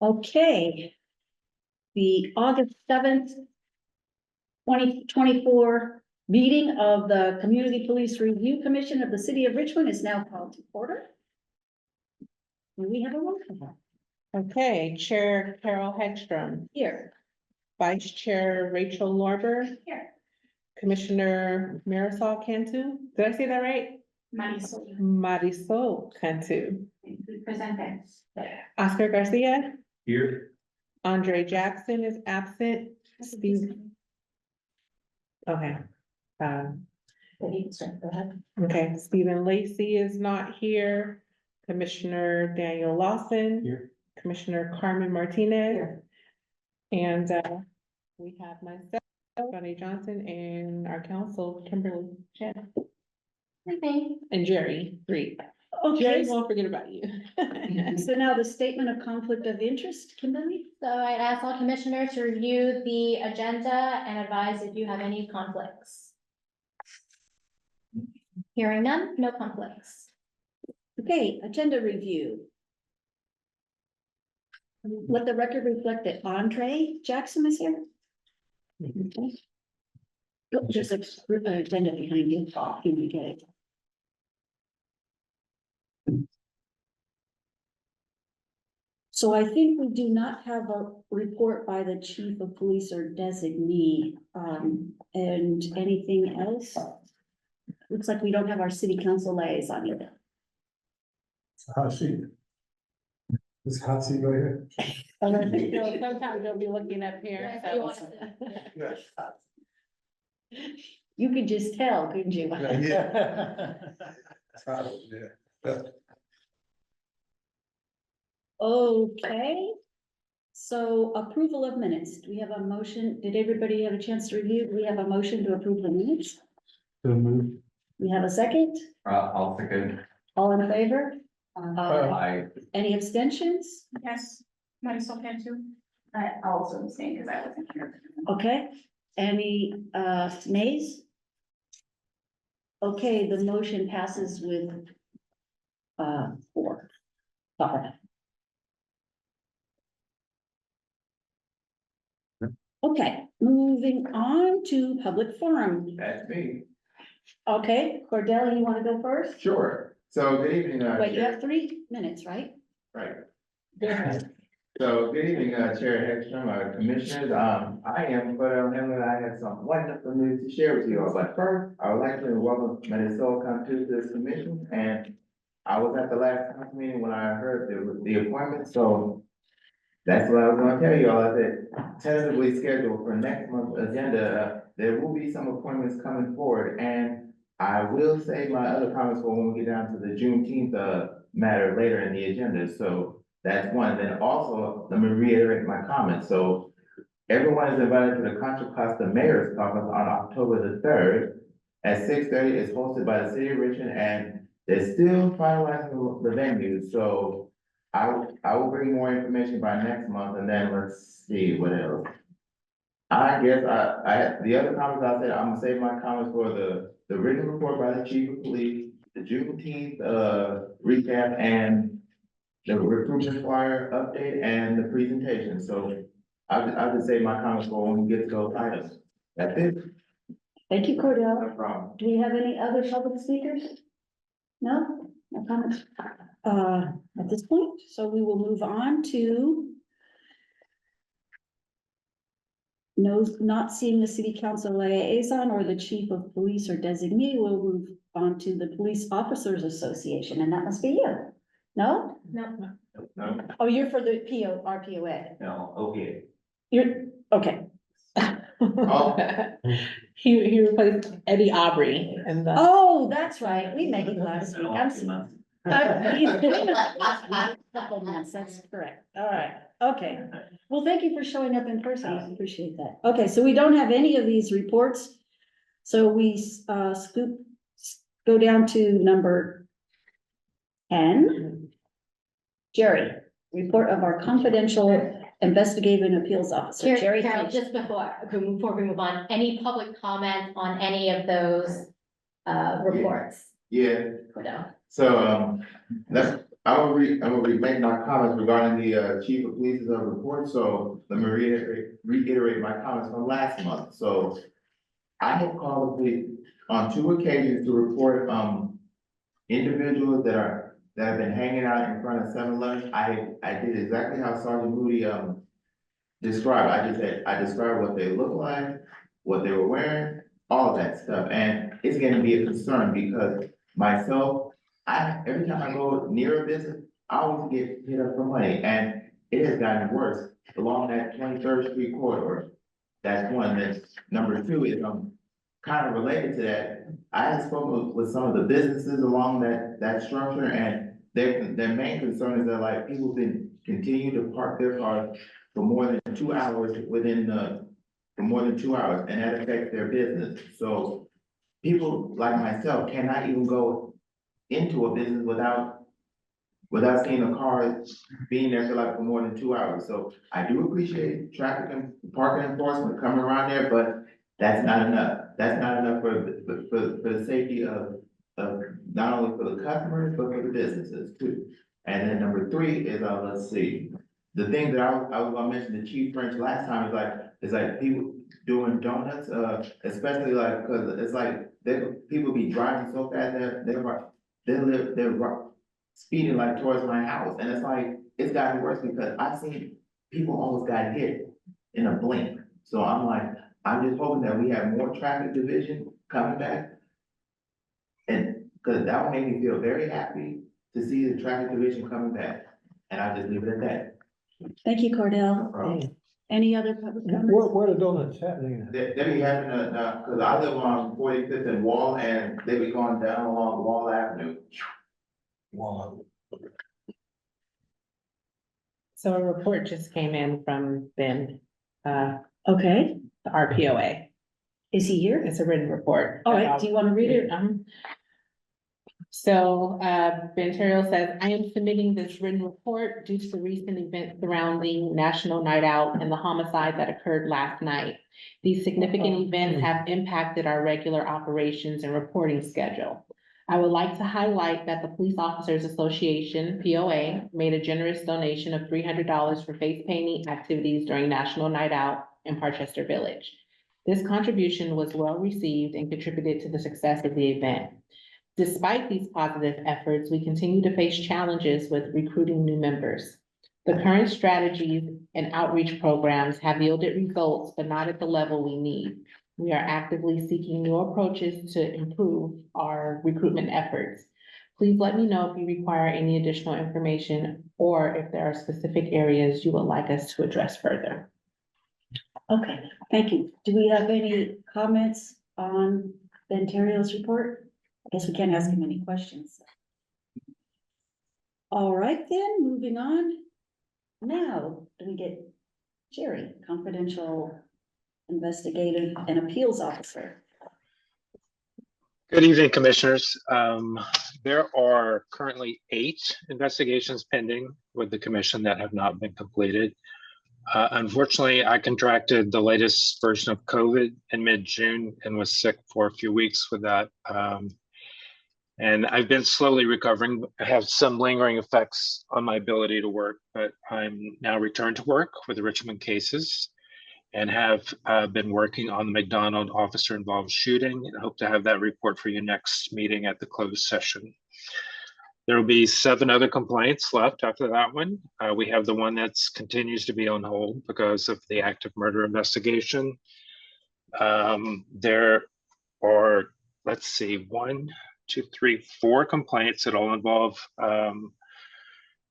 Okay. The August 7th, 2024 meeting of the Community Police Review Commission of the City of Richmond is now called to order. And we have a roll call Okay, Chair Carol Hegstrom, here. Vice Chair Rachel Lorber, Here. Commissioner Marisol Cantu. Did I say that right? Marisol Cantu. Present. Oscar Garcia, Here. Andre Jackson is absent. Steve. Okay. Okay, Stephen Lacy is not here. Commissioner Daniel Lawson. Here. Commissioner Carmen Martinez. Here. And we have myself, Bonnie Johnson, and our council, Kimberly Chen, and Jerry, three. Okay, Jerry, won't forget about you. so now the statement of conflict of interest, Kimberly? So I'd ask all commissioners to review the agenda and advise if you have any conflicts. Hearing none, no conflicts. Okay, agenda review. Let the record reflect that Andre Jackson is here. Okay. Oh, there's a agenda behind you. Can you get it? So I think we do not have a report by the chief of police or designee, and anything else. Looks like we don't have our city council liaison either. Hot seat. This hot seat right here. Sometimes they'll be looking up here. Yeah, if you so- want You could just tell, couldn't you? Yeah. Okay. So approval of minutes. Do we have a motion? Did everybody have a chance to review? We have a motion to approve the minutes. So move. We have a second. I'll second. All in favor? Aye. Any abstentions? Yes, Marisol Cantu. I also abstain because I wasn't here. Okay. Any nays? Okay, the motion passes with 4. Okay, moving on to public forum. That's me. Okay, Cordell, you want to go first? Sure. So good evening, Wait, you Chair. have 3 minutes, right? Right. Go ahead. So good evening, Chair Hegstrom, Commissioners. I am Cordell Hamlin. I have some wonderful news to share with you all. But first, I would like to welcome Marisol Cantu to this commission. And I was at the last council meeting when I heard the appointment, so that's what I was gonna tell you all. I said tentatively scheduled for next month's agenda. There will be some appointments coming forward, and I will save my other comments for when we get down to the Juneteenth matter later in the agenda. So that's one. Then also, let me reiterate my comments. So everyone is invited to the Contra Costa Mayor's Caucus on October the 3rd at 6:30. It's hosted by the City of Richmond, and they're still finalizing the venue. So I will bring more information by next month, and then let's see what else. I guess the other comments I said, I'm gonna save my comments for the written report by the chief of police, the Juneteenth, recap, and the recruitment flyer update and the presentation. So I'll just save my comments for when we get to those items. That's it. Thank you, Cordell. No problem. Do we have any other public speakers? No, no comments, at this point, so we will move on to. No, not seeing the city council liaison or the chief of police or designee, we'll move on to the Police Officers Association, and that must be you. No? No. No, Oh, you're for the RPOA. no, okay. You're, okay. He replaced Eddie Aubrey and the. Oh, that's right, we met you last week, I'm sorry. Couple months, that's correct, all right, okay. Well, thank you for showing up in person, I appreciate that. Okay, so we don't have any of these reports. So we go down to number 10. Jerry, report of our confidential investigative and appeals officer, Jerry. Carol, Finch. just before we move on, any public comment on any of those reports? Yeah, Cordell? so, that's I'm gonna make my comments regarding the, chief of police's report, so let me reiterate my comments from last month, so. I have called the police on 2 occasions to report, individuals that have been hanging out in front of 7-Eleven. I did exactly how Sergeant Moody, described. I described what they look like, what they were wearing, all of that stuff, and it's gonna be a concern because myself, every time I go near a business, I always get hit up for money, and it has gotten worse along that 23rd Street corridor. That's one, that's number two is, kind of related to that. I have spoken with some of the businesses along that structure, and their main concern is that like people can continue to park their cars for more than 2 hours for more than 2 hours, and that affects their business. So people like myself cannot even go into a business without seeing a car being there for more than 2 hours. So I do appreciate traffic and parking enforcement coming around there, but that's not enough. That's not enough for the safety of not only for the customers, but for the businesses too. And then number three is, let's see, the thing that I was gonna mention to Chief French last time is like people doing donuts, especially like, cause it's like, people be driving so fast that they're speeding like towards my house, and it's like, it's gotten worse because I've seen people almost got hit in a blink. So I'm like, I'm just hoping that we have more traffic division coming back. And, cause that would make me feel very happy to see the traffic division coming back, and I'll just leave it at that. Thank you, Cordell. problem. Any other public comments? Where the donuts happening? They be having cause I live on 45th and Wall, and they be going down along Wall Avenue. Wow. So a report just came in from Ben, the Okay, RPOA. is he here? It's a written report. All right, do you want to read it? So, Ben Terrell says, I am submitting this written report due to the recent events surrounding National Night Out and the homicide that occurred last night. These significant events have impacted our regular operations and reporting schedule. I would like to highlight that the Police Officers Association, POA, made a generous donation of $300 for face painting activities during National Night Out in Parchester Village. This contribution was well received and contributed to the success of the event. Despite these positive efforts, we continue to face challenges with recruiting new members. The current strategies and outreach programs have yielded results, but not at the level we need. We are actively seeking new approaches to improve our recruitment efforts. Please let me know if you require any additional information or if there are specific areas you would like us to address further. Okay, thank you. Do we have any comments on Ben Terrio's report? I guess we can't ask him any questions. All right, then, moving on. Now, do we get Jerry, confidential investigative and appeals officer? Good evening, commissioners. There are currently 8 investigations pending with the commission that have not been completed. Unfortunately, I contracted the latest version of COVID in mid-June and was sick for a few weeks with that. And I've been slowly recovering. I have some lingering effects on my ability to work, but I'm now returned to work with the Richmond cases and have been working on the McDonald officer involved shooting, and hope to have that report for you next meeting at the closed session. There will be 7 other complaints left after that one. We have the one that continues to be on hold because of the active murder investigation. There are, let's see, 1, 2, 3, 4 complaints that all involve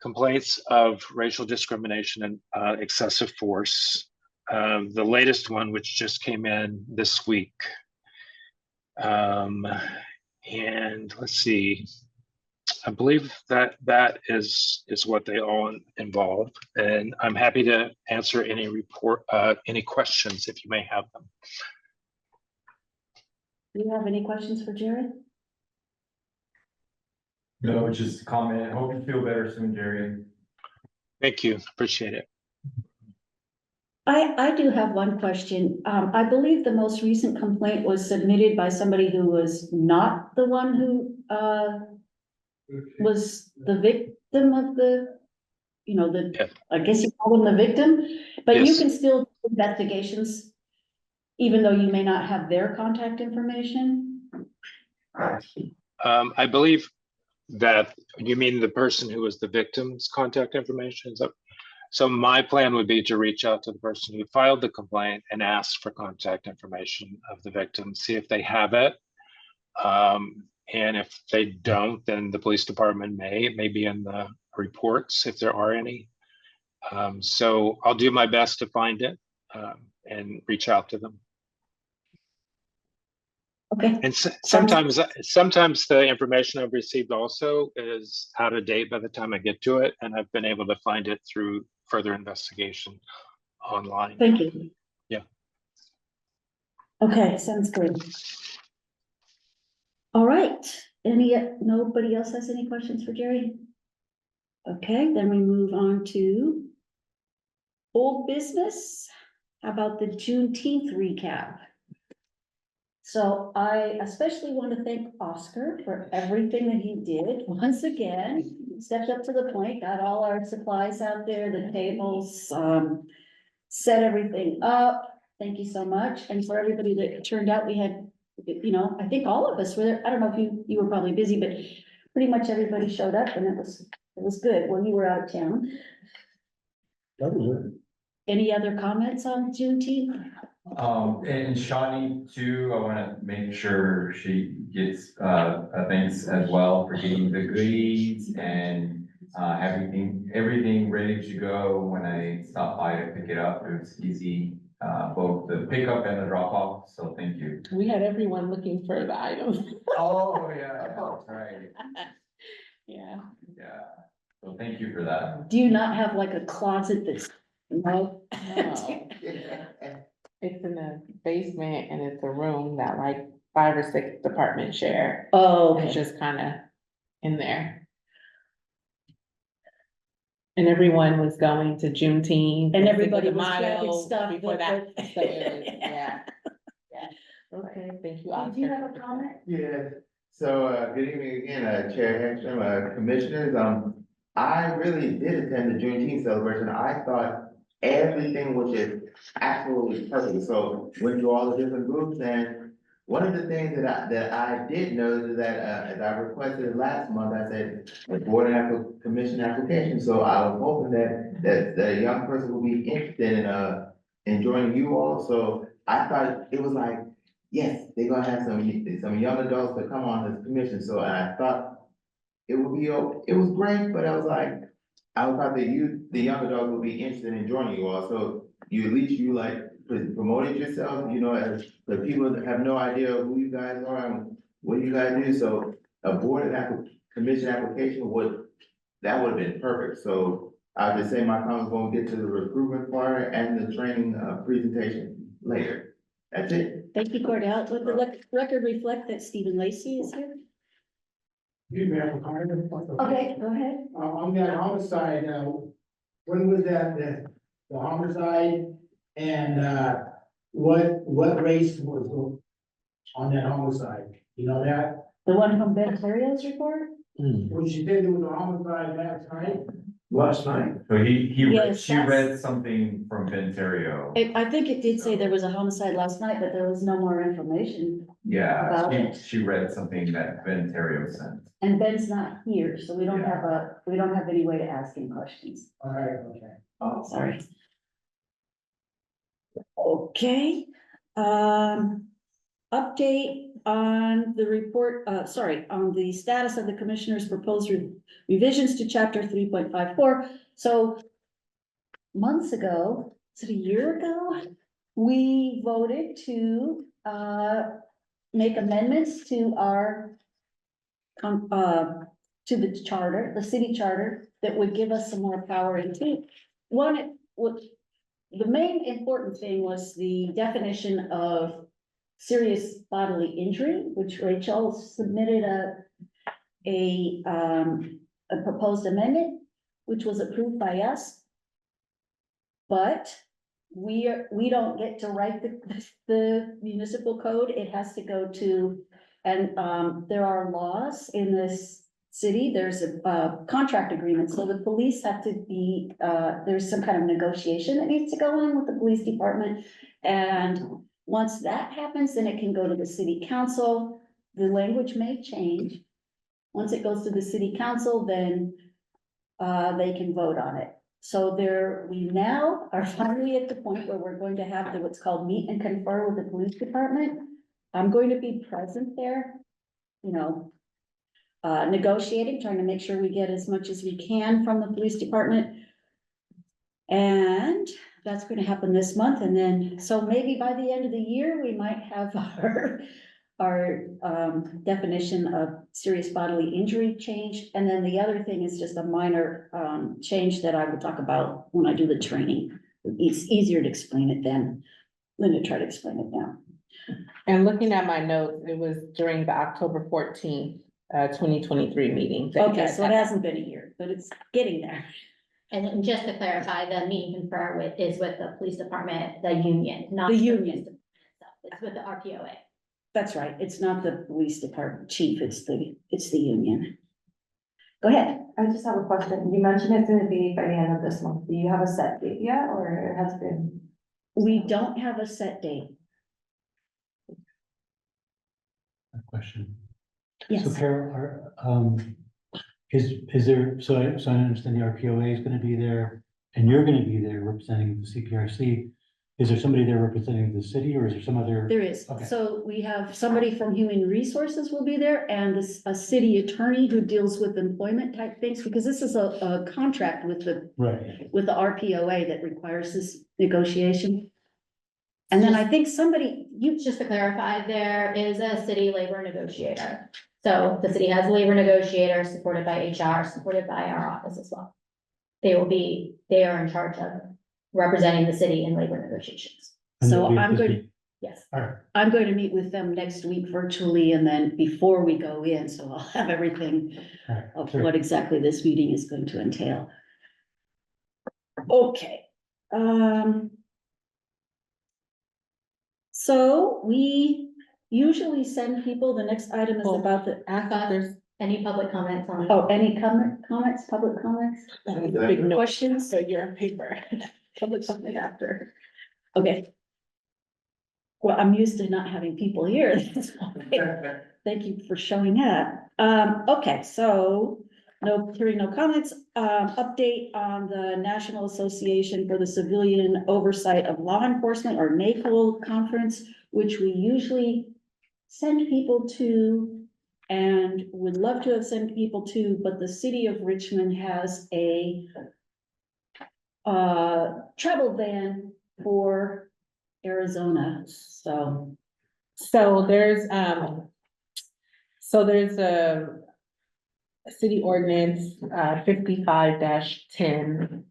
complaints of racial discrimination and excessive force. The latest one, which just came in this week. And let's see, I believe that is what they all involve. And I'm happy to answer any questions if you may have them. Do you have any questions for Jerry? No, just a comment. Hope you feel better soon, Jerry. Thank you, appreciate it. I do have one question. I believe the most recent complaint was submitted by somebody who was not the one who was the them of the, Yeah. I guess you call them the victim, but you Yes. can still do investigations, even though you may not have their contact information? I believe that you mean the person who was the victim's contact information. So my plan would be to reach out to the person who filed the complaint and ask for contact information of the victim, see if they have it. And if they don't, then the police department may be in the reports if there are any. So I'll do my best to find it and reach out to them. Okay, And sometimes the information I've received also is out of date by the time I get to it, and I've been able to find it through further investigation online. thank you. Yeah. Okay, sounds good. All right, nobody else has any questions for Jerry? Okay, then we move on to old business. How about the Juneteenth recap? So I especially want to thank Oscar for everything that he did. Once again, stepped up to the plate, got all our supplies out there, the tables, set everything up. Thank you so much. And for everybody that turned out, we had, I think all of us were there. I don't know if you were probably busy, but pretty much everybody showed up and it was good when you were out of town. That was it. Any other comments on Juneteenth? And Shawnee too, I wanna make sure she gets, thanks as well for getting the goodies and, everything ready to go when I stopped by to pick it up. It was easy, both the pickup and the drop off, so thank you. We had everyone looking for the items. Oh, yeah, that's right, Yeah. yeah, so thank you for that. Do you not have like a closet that's, no? No. It's in the basement and it's a room that like 5 or 6 departments share. Oh, It's okay. just kind of in there. And everyone was going to Juneteenth. And Cinco everybody de was grabbing Mayo stuff before that. that- So it was, yeah. Okay. Thank you, Do you have Oscar. a comment? Yeah, so, good evening again, Chair Hegstrom, Commissioners, I really did attend the Juneteenth celebration, I thought everything was just absolutely perfect, so went to all the different groups, and one of the things that I did notice is that, as I requested last month, I said, the commission application, so I was hoping that the young person will be interested in joining you all, so I thought it was like, yes, they're gonna have some young adults to come on this commission, so I thought it would be, it was great, but I thought that the young adults would be interested in joining you all, so at least promoted yourself, as the people that have no idea who you guys are and what you guys do, so a commission application would have been perfect, so I'll just say my comments won't get to the recruitment part and the training, presentation later. That's it. Thank you, Cordell. Let the record reflect that Stephen Lacy is here. You may have a comment. Okay, go ahead. On that homicide, when was that, the homicide? And, what race was on that homicide? You know that? The one from Ben Terrio's report? When she said there was a homicide last night? Last night. So Yes, she read something from Venterio. I think it did say there was a homicide last night, but there was no more information. Yeah, About it. she read something that Venterio sent. And Ben's not here, so we don't have any way to ask him questions. All right, okay. Oh, sorry. Okay, update on the report, on the status of the commissioner's proposed revisions to chapter 3.54. So months ago, is it a year ago? We voted to, make amendments to our to the charter, the city charter, that would give us some more power into. The main important thing was the definition of serious bodily injury, which Rachel submitted a proposed amendment, which was approved by us. But we don't get to write the municipal code, it has to go to, and there are laws in this city, there's a contract agreement, so the police have to be, there's some kind of negotiation that needs to go on with the police department. And once that happens, then it can go to the city council. The language may change. Once it goes to the city council, then they can vote on it. So we now are finally at the point where we're going to have what's called meet and confer with the police department. I'm going to be present there, you know, negotiating, trying to make sure we get as much as we can from the police department. And that's going to happen this month. And then, so maybe by the end of the year, we might have our definition of serious bodily injury changed. And then the other thing is just a minor change that I will talk about when I do the training. It's easier to explain it than to try to explain it now. And looking at my notes, it was during the October 14th, 2023 meeting. that you Okay, guys so it had. hasn't been a year, but it's getting there. And then just to clarify, the meeting confer is with the police department, the union, not. The police union. department itself. It's with the RPOA. That's right. It's not the police department chief, it's the union. Go ahead. I just have a question. You mentioned it's gonna be by the end of this month. Do you have a set date yet, or it has been? We don't have a set date. A question. Yes. So Carol, is there, so I understand the RPOA is gonna be there and you're gonna be there representing the CPRC. Is there somebody there representing the city or is there some other? There is. Okay. So we have somebody from Human Resources will be there and a city attorney who deals with employment type things, because this is a contract with the RPOA that requires this negotiation. And then I think Just to clarify, there is a city labor negotiator. So the city has a labor negotiator supported by HR, supported by our office as well. They are in charge of representing the city in labor negotiations. So I'm going, Yes. I'm going to meet with them next week virtually and then before we go in, so I'll have everything of what exactly this meeting is going to entail. Okay. So we usually send people, the next item is about the, There's Any public comments on? any comments, public comments, a big note, questions? so you're on paper. Public something after. Okay. Well, I'm used to not having people here. That's why. Thank you for showing up. Okay, so hearing no comments, update on the National Association for the Civilian Oversight of Law Enforcement, or NACL conference, which we usually send people to and would love to have sent people to, but the city of Richmond has a travel ban for Arizona, so. So there's a city ordinance, 55-10.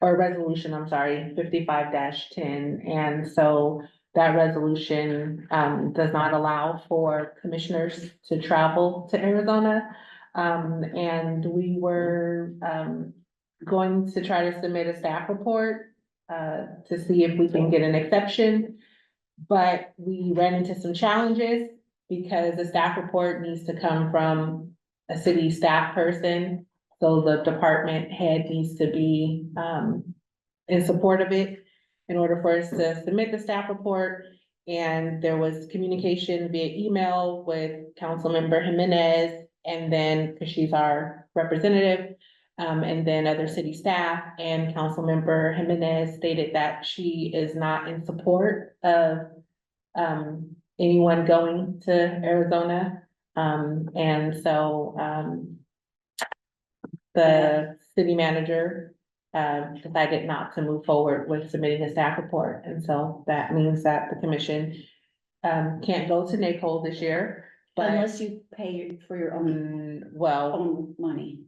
Or resolution, I'm sorry, 55-10, and so that resolution, does not allow for commissioners to travel to Arizona. And we were, going to try to submit a staff report, to see if we can get an exception. But we ran into some challenges because the staff report needs to come from a city staff person. So the department head needs to be in support of it in order for us to submit the staff report. And there was communication via email with Councilmember Jimenez, and then, because she's our representative, and then other city staff, and Councilmember Jimenez stated that she is not in support of anyone going to Arizona. And so the city manager decided not to move forward with submitting a staff report. And so that means that the commission can't go to NACL this year, but Unless you pay for your own money.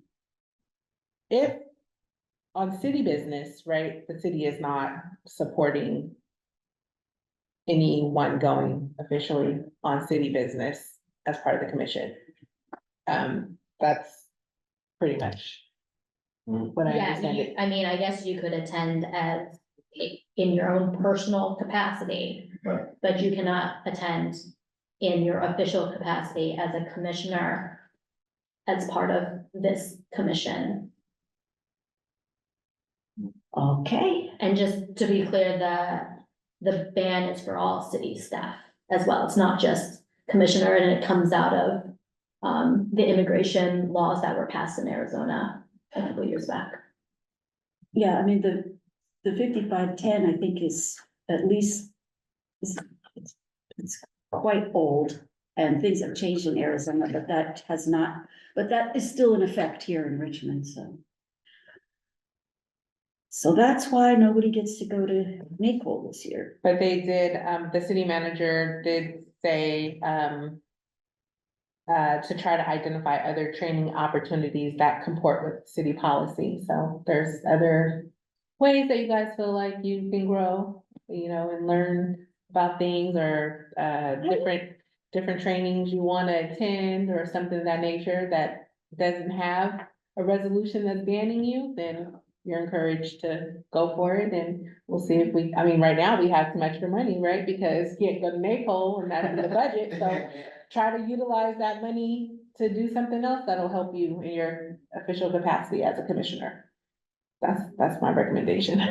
if on city business, right, the city is not supporting anyone going officially on city business as part of the commission. That's pretty much what I Yeah, understand it. I mean, I guess you could attend as in your own personal capacity, Right. but you cannot attend in your official capacity as a commissioner as part of this commission. Okay, And just to be clear, the ban is for all city staff as well. It's not just commissioner, and it comes out of the immigration laws that were passed in Arizona a couple years back. yeah, I mean, the 5510, I think is at least, it's quite old, and things have changed in Arizona, but that has not, but that is still in effect here in Richmond, so. So that's why nobody gets to go to NACOL this year. But they did, the city manager did say, to try to identify other training opportunities that comport with city policy. So there's other ways that you guys feel like you can grow, you know, and learn about things, or, different trainings you want to attend or something of that nature that doesn't have a resolution that's banning you, then you're encouraged to go for it, and we'll see if we, I mean, right now we have some extra money, right? Because you can't go to NACOL and that's in the budget, so try to utilize that money to do something else that'll help you in your official capacity as a commissioner. That's my recommendation.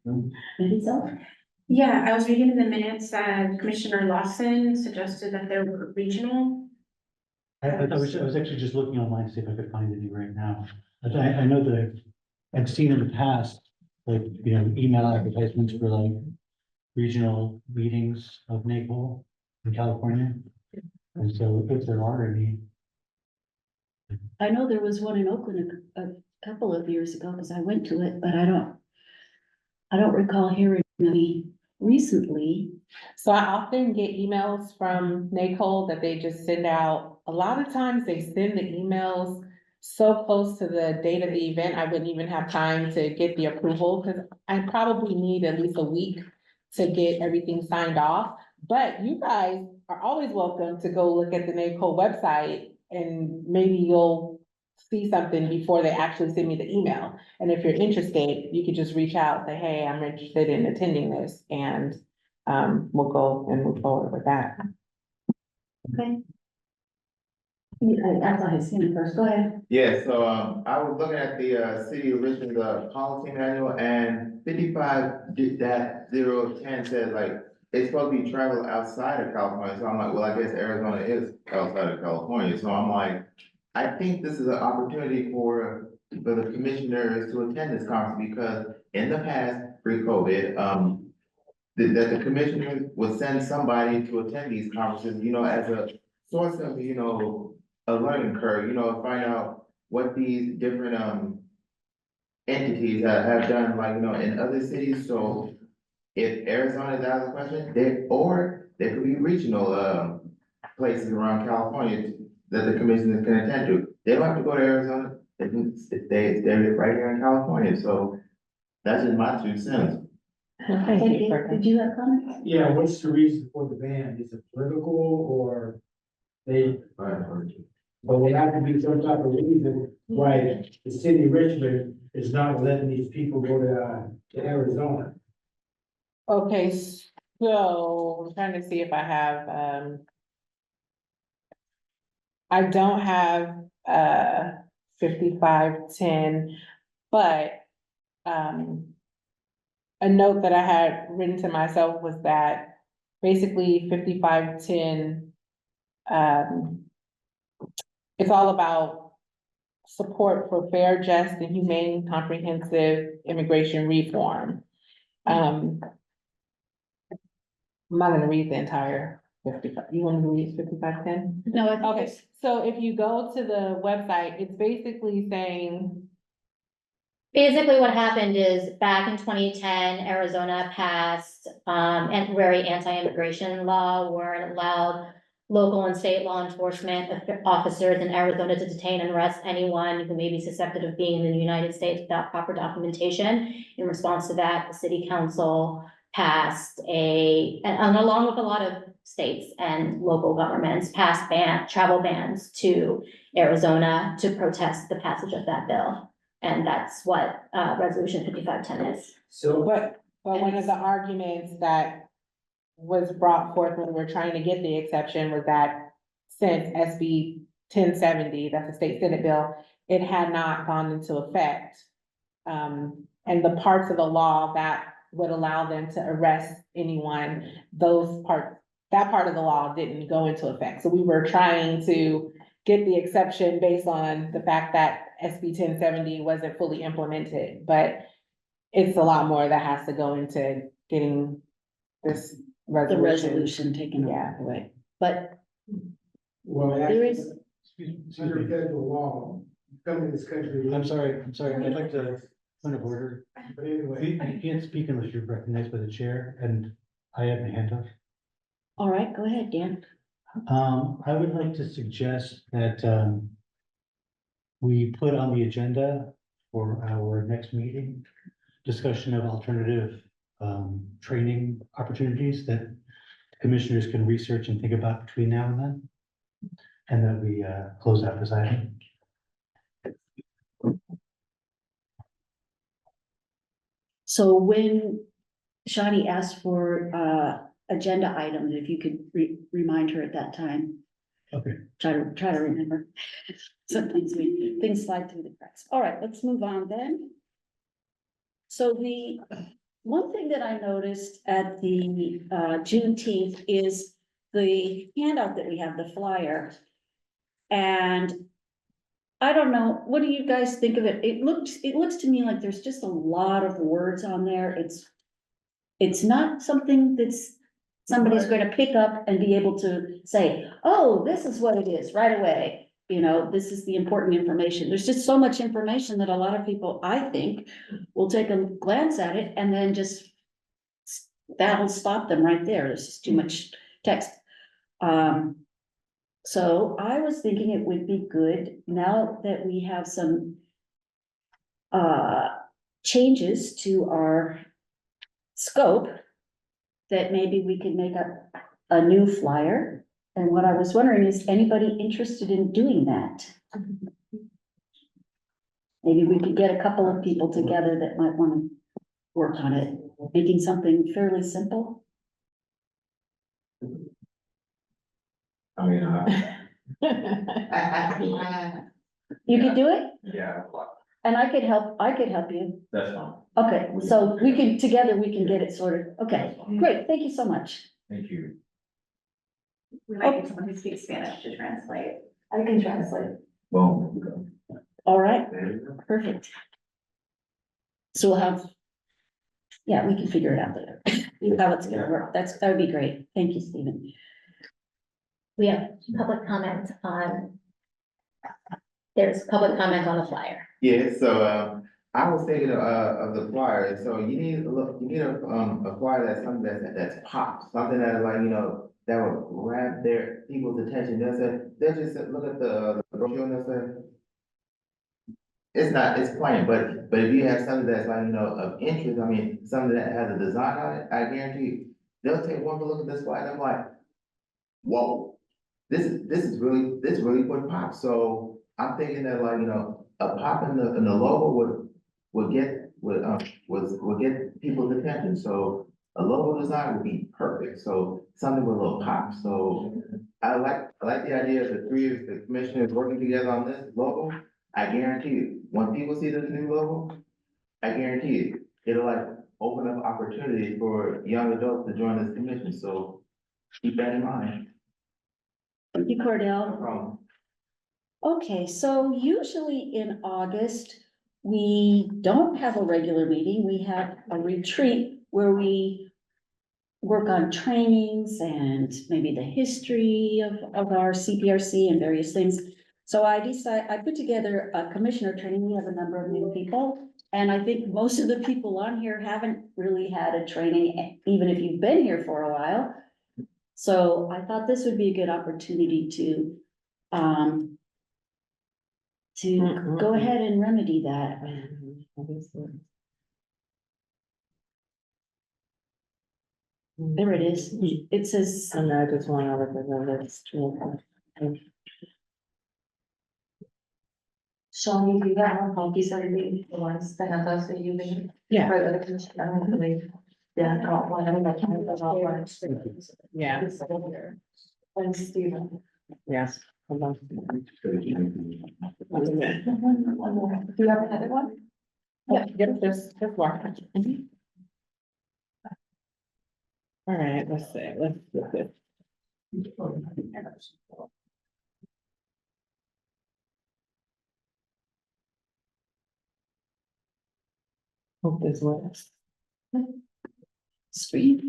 Maybe so. Yeah, I was reading in the minutes that Commissioner Lawson suggested that there were regional. I was actually just looking online to see if I could find any right now. But I know that I've seen in the past, like, you know, email advertisements for like regional meetings of NACOL in California. And so if there are any, I know there was one in Oakland a couple of years ago, because I went to it, but I don't recall hearing any recently. So I often get emails from NACOL that they just send out. A lot of times they send the emails so close to the date of the event, I wouldn't even have time to get the approval, because I probably need at least a week to get everything signed off. But you guys are always welcome to go look at the NACOL website, and maybe you'll see something before they actually send me the email. And if you're interested, you could just reach out, say, hey, I'm interested in attending this, and we'll go and move forward with that. Okay. I thought I seen it first, go ahead. Yeah, so, I was looking at the, city of Richmond's, policy manual, and 55-010 says like, it's supposed to be travel outside of California, so I'm like, well, I guess Arizona is outside of California, so I'm like, I think this is an opportunity for the commissioners to attend this conference, because in the past, pre-COVID, that the commissioners would send somebody to attend these conferences, you know, as a source of, you know, a learning curve, you know, find out what these different, entities have done, like, you know, in other cities, so if Arizona is out of the question, there could be regional, places around California that the commissioners can attend to. They don't have to go to Arizona, they can, they're right here in California, so that's just my 2 cents. Okay. Did you have comments? Yeah, what's the reason for the ban? Is it political or they, but there have to be some type of reason why the city of Richmond is not letting these people go to Arizona. Okay, so I'm trying to see if I have, I don't have, 5510, but, a note that I had written to myself was that basically 5510, it's all about support for fair, just, and humane, comprehensive immigration reform. I'm not gonna read the entire 55, you want me to read 5510? No, I think Okay, so if you go to the website, it's basically saying, Basically, what happened is back in 2010, Arizona passed a very anti-immigration law where it allowed local and state law enforcement officers in Arizona to detain and arrest anyone who may be suspected of being in the United States without proper documentation. In response to that, the city council passed and along with a lot of states and local governments, passed travel bans to Arizona to protest the passage of that bill. And that's what resolution 5510 is. So, but one of the arguments that was brought forth when we were trying to get the exception was that since SB 1070, that's a state senate bill, it had not gone into effect. And the parts of the law that would allow them to arrest anyone, that part of the law didn't go into effect. So we were trying to get the exception based on the fact that SB 1070 wasn't fully implemented, but it's a lot more that has to go into getting this The resolution. resolution taken Yeah. away, but Well, there actually, is, Excuse under me. federal law, come to this country. I'm sorry, I'd like to, point of order. But anyway. You can't speak unless you're recognized by the chair, and I have my hand up. all right, go ahead, Dan. I would like to suggest that, we put on the agenda for our next meeting, discussion of alternative, training opportunities that commissioners can research and think about between now and then. And that we, close out this item. So when Shani asked for, agenda items, if you could remind her at that time. Okay. Try to remember. Sometimes things slide through the cracks. All right, let's move on then. So the one thing that I noticed at the Juneteenth is the handout that we have, the flyer. And I don't know, what do you guys think of it? It looks to me like there's just a lot of words on there. It's not something that's somebody's going to pick up and be able to say, oh, this is what it is right away. You know, this is the important information. There's just so much information that a lot of people, I think, will take a glance at it and then just that'll stop them right there. There's just too much text. So I was thinking it would be good now that we have some changes to our scope, that maybe we could make a new flyer. And what I was wondering, is anybody interested in doing that? Maybe we could get a couple of people together that might want to work on it, making something fairly simple. I mean, You could do it, Yeah, and I could help you. that's fine. Okay, so together we can get it sorted. Okay, great, thank you so much. Thank you. We might need someone who speaks Spanish to translate. I can translate. Boom. All right, there you go. perfect. So we'll have, yeah, we can figure it out later, how it's gonna work. That would be great. Thank you, Stephen. We have public comment on. There's public comment on the flyer. Yeah, so, I was thinking of the flyer, so you need a flyer that's something that's pop, something that like, that would grab people's attention, they'll just look at the brochure and they'll say, it's plain, but if you have something that's like, of interest, I mean, something that has a design on it, I guarantee you, they'll take one look at this flyer, and I'm like, whoa, this is really what pop, so I'm thinking that like, a pop in the logo would get people's attention, so a logo design would be perfect, so something with a little pop, so I like the idea of the three of the commissioners working together on this logo. I guarantee you, when people see this new logo, I guarantee you, it'll like open up opportunities for young adults to join this commission, so keep that in mind. Thank you, Cordell. No problem. Okay, so usually in August, we don't have a regular meeting. We have a retreat where we work on trainings and maybe the history of our CPRC and various things. So I put together a commissioner training. We have a number of new people. And I think most of the people on here haven't really had a training, even if you've been here for a while. So I thought this would be a good opportunity to go ahead and remedy that. There it is. It says, And I just want to look at the list. Sean, you got one copies of the ones that have those that you made? Yeah. For the commission, I don't believe. Yeah, I got one, I don't know. Yeah, And Stephen. yes. Hold on. Do you have another one? Yeah, yep, just one. Mhm. All right, let's see, let's look at. Hope this works. Street.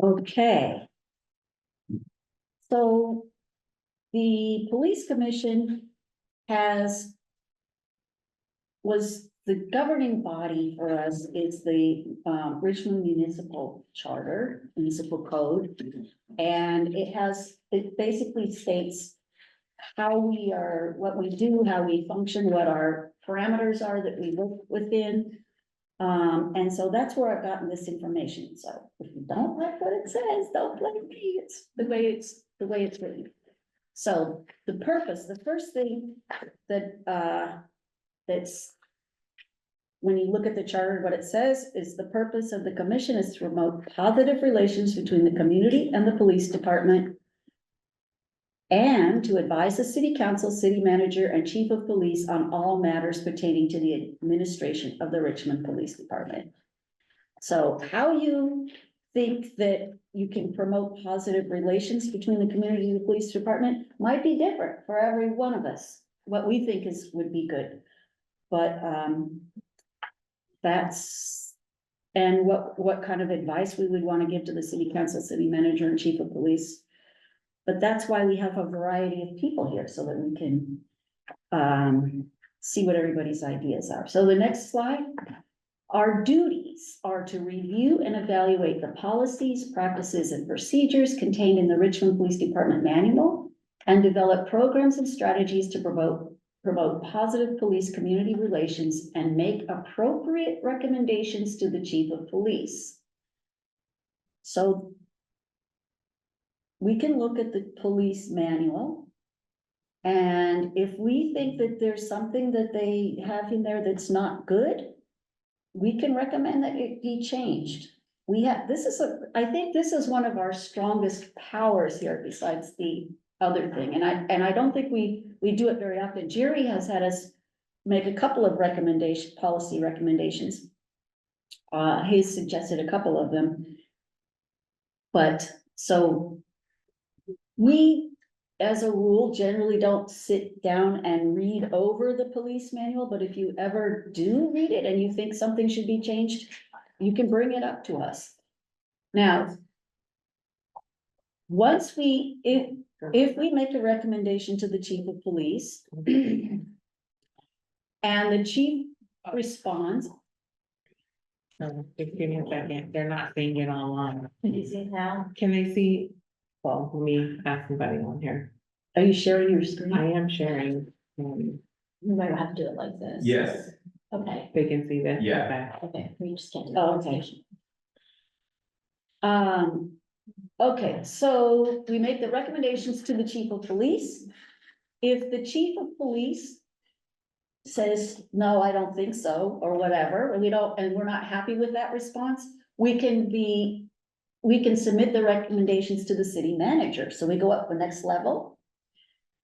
Okay. So the police commission was the governing body for us is the Richmond Municipal Charter, Municipal Code. And it basically states how we are, what we do, how we function, what our parameters are that we work within. And so that's where I've gotten this information. So if you don't like what it says, don't blame me. It's the way it's written. So the purpose, the first thing that's when you look at the charter, what it says is the purpose of the commission is to promote positive relations between the community and the police department, and to advise the city council, city manager, and chief of police on all matters pertaining to the administration of the Richmond Police Department. So how you think that you can promote positive relations between the community and the police department might be different for every one of us. What we think would be good. But and what kind of advice we would want to give to the city council, city manager, and chief of police. But that's why we have a variety of people here, so that we can see what everybody's ideas are. So the next slide. Our duties are to review and evaluate the policies, practices, and procedures contained in the Richmond Police Department Manual, and develop programs and strategies to promote positive police community relations, and make appropriate recommendations to the chief of police. So we can look at the police manual, and if we think that there's something that they have in there that's not good, we can recommend that it be changed. I think this is one of our strongest powers here, besides the other thing, and I don't think we do it very often. Jerry has had us make a couple of policy recommendations. He's suggested a couple of them. But so we, as a rule, generally don't sit down and read over the police manual, but if you ever do read it and you think something should be changed, you can bring it up to us. Now, once if we make a recommendation to the chief of police and the chief responds. Just give me a second, they're not seeing it online. Can you see it now? Can they see? Well, let me ask somebody on here. Are you sharing your screen? I am sharing. You might have to do it like this. Yes, Okay, They can see this. Yeah. okay, we just can't do Oh, that. okay. Okay, so we make the recommendations to the chief of police. If the chief of police says, no, I don't think so, or whatever, and we're not happy with that response, we can submit the recommendations to the city manager, so we go up the next level.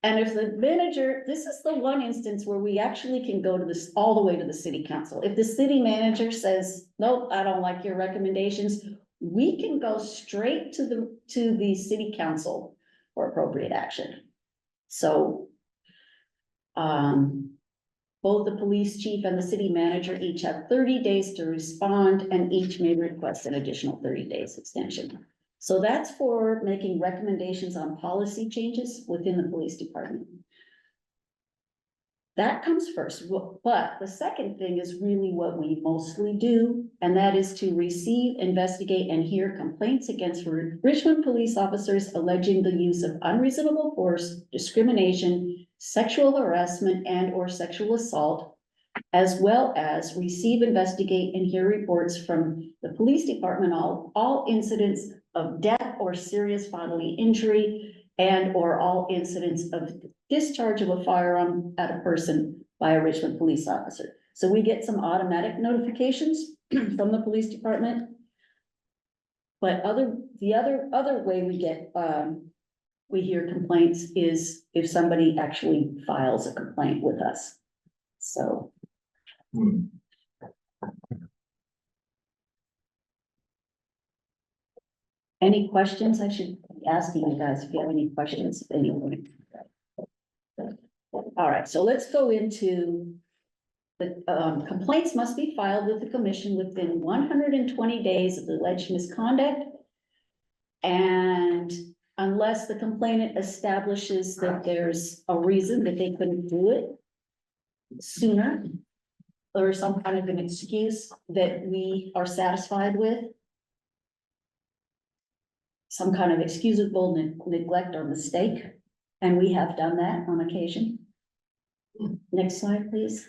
And if the manager, this is the one instance where we actually can go to this, all the way to the city council. If the city manager says, nope, I don't like your recommendations, we can go straight to the city council for appropriate action. So, both the police chief and the city manager each have 30 days to respond, and each may request an additional 30 days extension. So that's for making recommendations on policy changes within the police department. That comes first, but the second thing is really what we mostly do, and that is to receive, investigate, and hear complaints against Richmond police officers alleging the use of unreasonable force, discrimination, sexual harassment, and/or sexual assault, as well as receive, investigate, and hear reports from the police department on all incidents of death or serious bodily injury, and or all incidents of discharge of a firearm at a person by a Richmond police officer. So we get some automatic notifications from the police department. But the other way we get, we hear complaints is if somebody actually files a complaint with us. So. Any questions? I should be asking you guys if you have any questions, anyone. All right, so let's go into the complaints must be filed with the commission within 120 days of the alleged misconduct. And unless the complainant establishes that there's a reason that they couldn't do it sooner, or some kind of an excuse that we are satisfied with, some kind of excusable neglect or mistake, and we have done that on occasion. Next slide, please.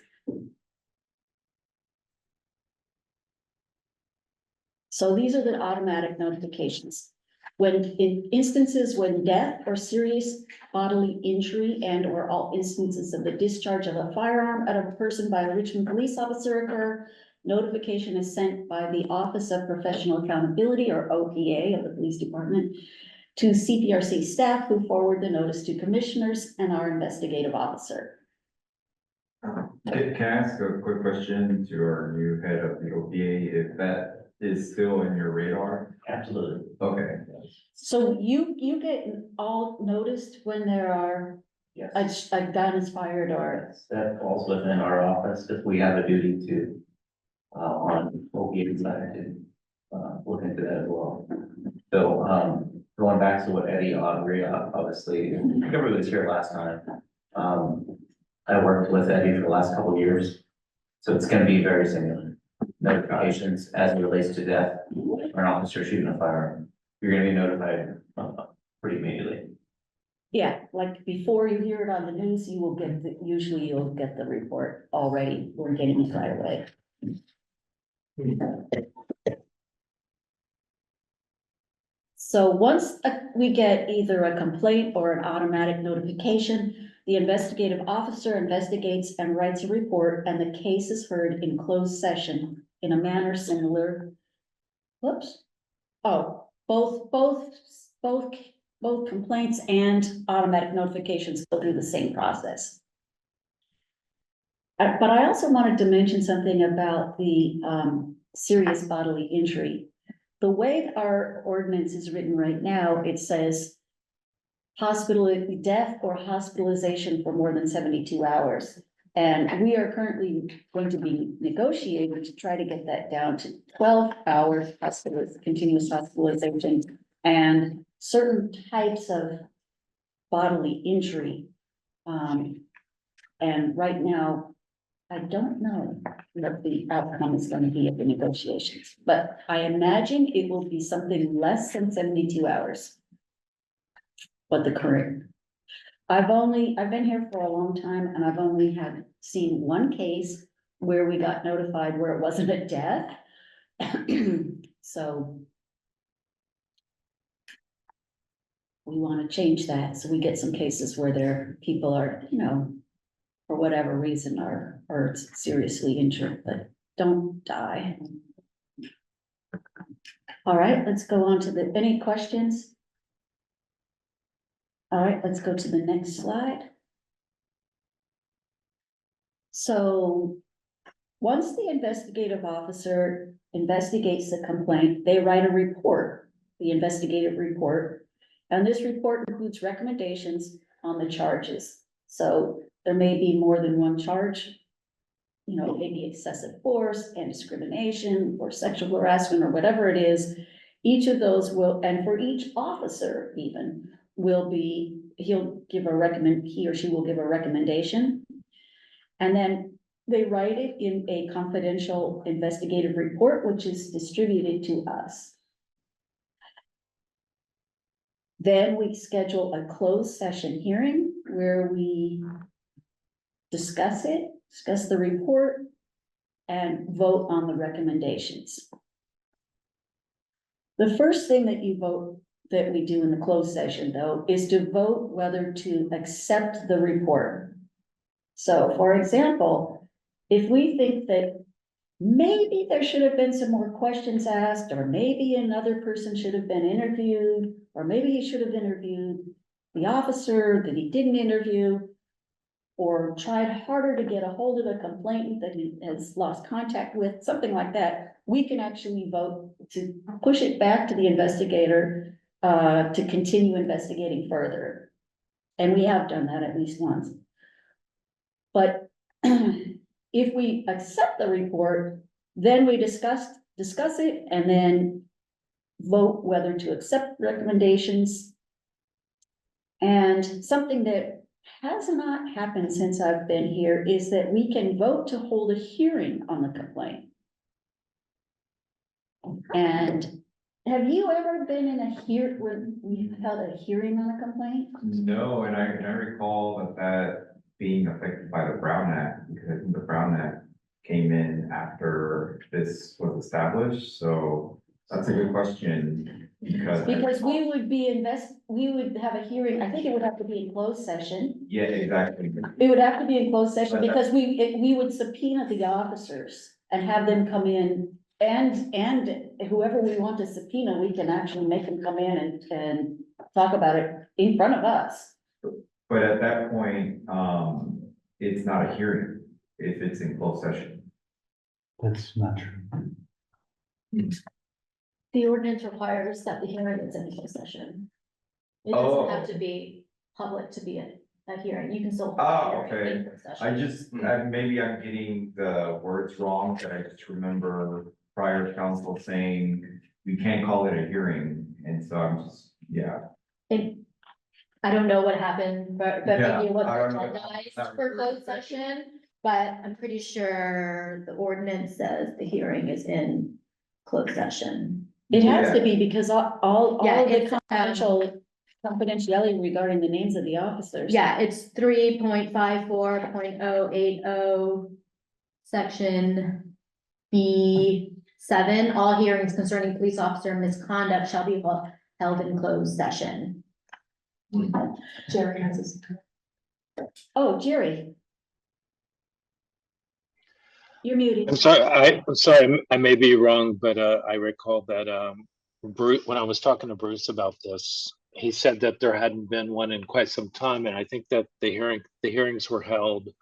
So these are the automatic notifications. When in instances when death or serious bodily injury and or all instances of the discharge of a firearm at a person by a Richmond police officer occur, notification is sent by the Office of Professional Accountability, or OPA, of the police department to CPRC staff, who forward the notice to commissioners and our investigative officer. Can I ask a quick question to our new head of the OPA, if that is still in your radar? Absolutely. Okay. So you get all noticed when there are Yes. a gun is fired or, That falls within our office, if we have a duty to, on opiate side to, look into that as well. So, going back to what Eddie Audrey, obviously, Kimberly was here last time. I worked with Eddie for the last couple of years, so it's gonna be very similar. Notifications as it relates to death or an officer shooting a firearm, you're gonna be notified, pretty immediately. yeah, like before you hear it on the news, you will get, usually you'll get the report already. We're getting it right away. So once we get either a complaint or an automatic notification, the investigative officer investigates and writes a report, and the case is heard in closed session in a manner similar. Whoops. Oh, both complaints and automatic notifications go through the same process. But I also wanted to mention something about the serious bodily injury. The way our ordinance is written right now, it says death or hospitalization for more than 72 hours. And we are currently going to be negotiating to try to get that down to 12 hours continuous hospitalization, and certain types of bodily injury. And right now, I don't know what the outcome is going to be of the negotiations, but I imagine it will be something less than 72 hours. But the current, I've been here for a long time, and I've only seen one case where we got notified where it wasn't a death. So we want to change that, so we get some cases where people are, for whatever reason are seriously injured, but don't die. All right, let's go on to any questions? All right, let's go to the next slide. So once the investigative officer investigates the complaint, they write a report, the investigative report, and this report includes recommendations on the charges. So there may be more than one charge, maybe excessive force and discrimination or sexual harassment or whatever it is. Each of those will, and for each officer even, he or she will give a recommendation. And then they write it in a confidential investigative report, which is distributed to us. Then we schedule a closed session hearing where we discuss the report, and vote on the recommendations. The first thing that you vote that we do in the closed session, though, is to vote whether to accept the report. So, for example, if we think that maybe there should have been some more questions asked, or maybe another person should have been interviewed, or maybe he should have interviewed the officer that he didn't interview, or tried harder to get a hold of a complainant that he has lost contact with, something like that, we can actually vote to push it back to the investigator to continue investigating further. And we have done that at least once. But if we accept the report, then we discuss it and then vote whether to accept recommendations. And something that has not happened since I've been here is that we can vote to hold a hearing on the complaint. And have you ever been in a where we held a hearing on a complaint? No, and I recall that being affected by the Brown Act, because I think the Brown Act came in after this was established, so that's a good question. Because we would be we would have a hearing, I think it would have to be in closed session. Yeah, exactly. It would have to be in closed session because we would subpoena the officers and have them come in. And whoever we want to subpoena, we can actually make them come in and talk about it in front of us. But at that point, it's not a hearing if it's in closed session. That's not true. The ordinance requires that the hearing is in closed session. It Oh. doesn't have to be public to be a hearing, you can still. hold Oh, a hearing in okay. closed session. I just, maybe I'm getting the words wrong, but I just remember prior council saying we can't call it a hearing, and so I'm just, yeah. And I don't know what happened, but Yeah, maybe it wasn't I don't know. agendized for closed session, but I'm pretty sure the ordinance says the hearing is in closed session. It has to be because all Yeah, of the it's, confidentiality regarding the names of the officers. Yeah, it's 3.54.080, section B7, all hearings concerning police officer misconduct shall be held in closed session. Jerry has his. Oh, Jerry. You're muted. I'm sorry, I may be wrong, but I recall that Bruce, when I was talking to Bruce about this, he said that there hadn't been one in quite some time, and I think that the hearings were held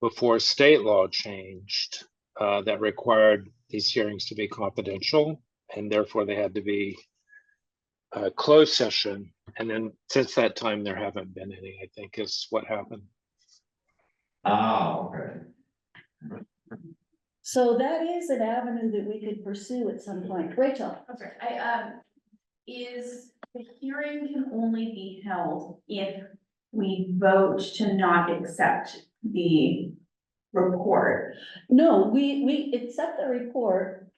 before state law changed that required these hearings to be confidential, and therefore they had to be closed session. And then since that time, there haven't been any, I think is what happened. Oh, okay. So that is an avenue that we could pursue at some point. Rachel? Okay, is the hearing can only be held if we vote to not accept the report. No, we accept the report.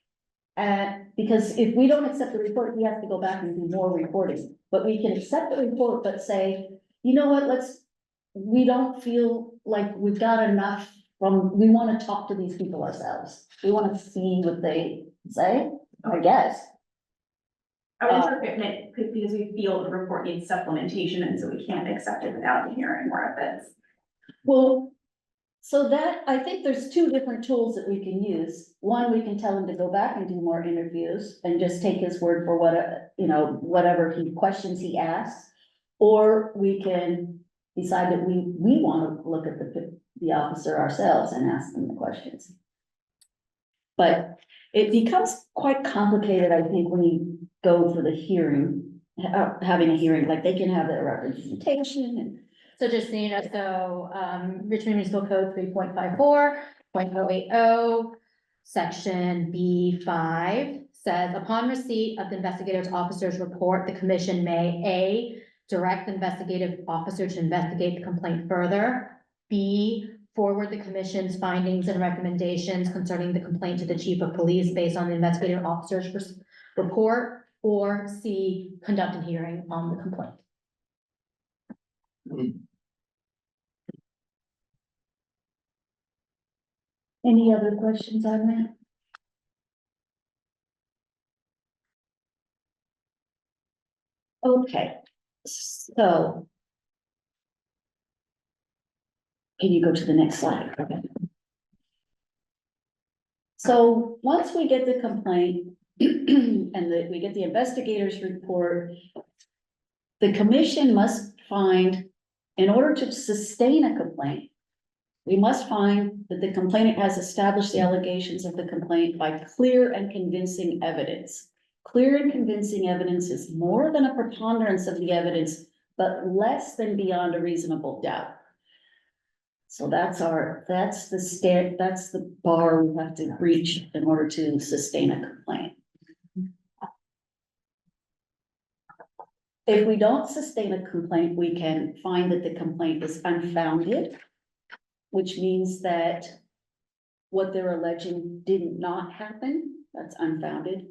Because if we don't accept the report, we have to go back and do more reporting. But we can accept the report, but say, you know what, we don't feel like we've got enough we want to talk to these people ourselves. We want to see what they say, I guess. I would interpret it because we feel the report needs supplementation, and so we can't accept it without the hearing, or if it's. Well, so that, I think there's two different tools that we can use. One, we can tell him to go back and do more interviews and just take his word for whatever questions he asks. Or we can decide that we want to look at the officer ourselves and ask them the questions. But it becomes quite complicated, I think, when you go for the hearing, having a hearing, like they can have their representation and. So just so you know, Richmond Municipal Code 3.54.080, section B5 says, upon receipt of the investigative officer's report, the commission may A, direct the investigative officer to investigate the complaint further, B, forward the commission's findings and recommendations concerning the complaint to the chief of police based on the investigative officer's report, or C, conduct a hearing on the complaint. Any other questions on that? Okay, so. Can you go to the next slide? Okay. So once we get the complaint and we get the investigator's report, the commission must find, in order to sustain a complaint, we must find that the complainant has established the allegations of the complaint by clear and convincing evidence. Clear and convincing evidence is more than a preponderance of the evidence, but less than beyond a reasonable doubt. So that's the bar we have to reach in order to sustain a complaint. If we don't sustain a complaint, we can find that the complaint is unfounded, which means that what they're alleging did not happen. That's unfounded.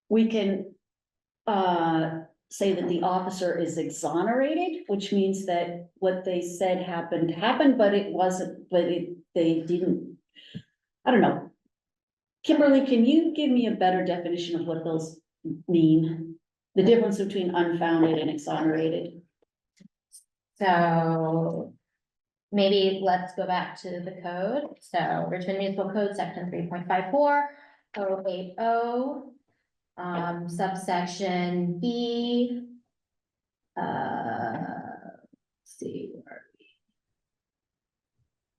We can say that the officer is exonerated, which means that what they said happened, but it wasn't, they didn't, I don't know. Kimberly, can you give me a better definition of what those mean? The difference between unfounded and exonerated? So maybe let's go back to the code. So Richmond Municipal Code, section 3.54, 080, subsection B. Let's see.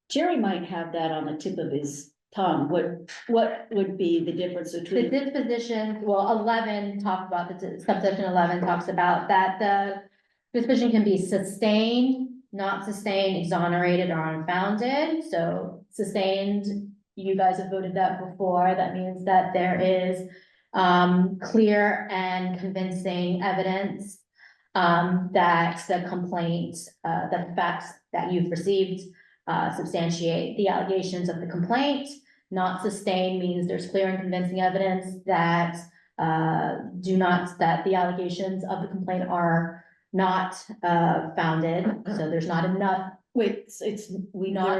Jerry might have that on the tip of his tongue. What would be the difference The between? disposition, well, 11 talk about subsection 11 talks about that the disposition can be sustained, not sustained, exonerated, or unfounded. So sustained, you guys have voted that before. That means that there is clear and convincing evidence that the complaint, that the facts that you've received substantiate the allegations of the complaint. Not sustained means there's clear and convincing evidence that that the allegations of the complaint are not founded. So there's not enough. Wait, there is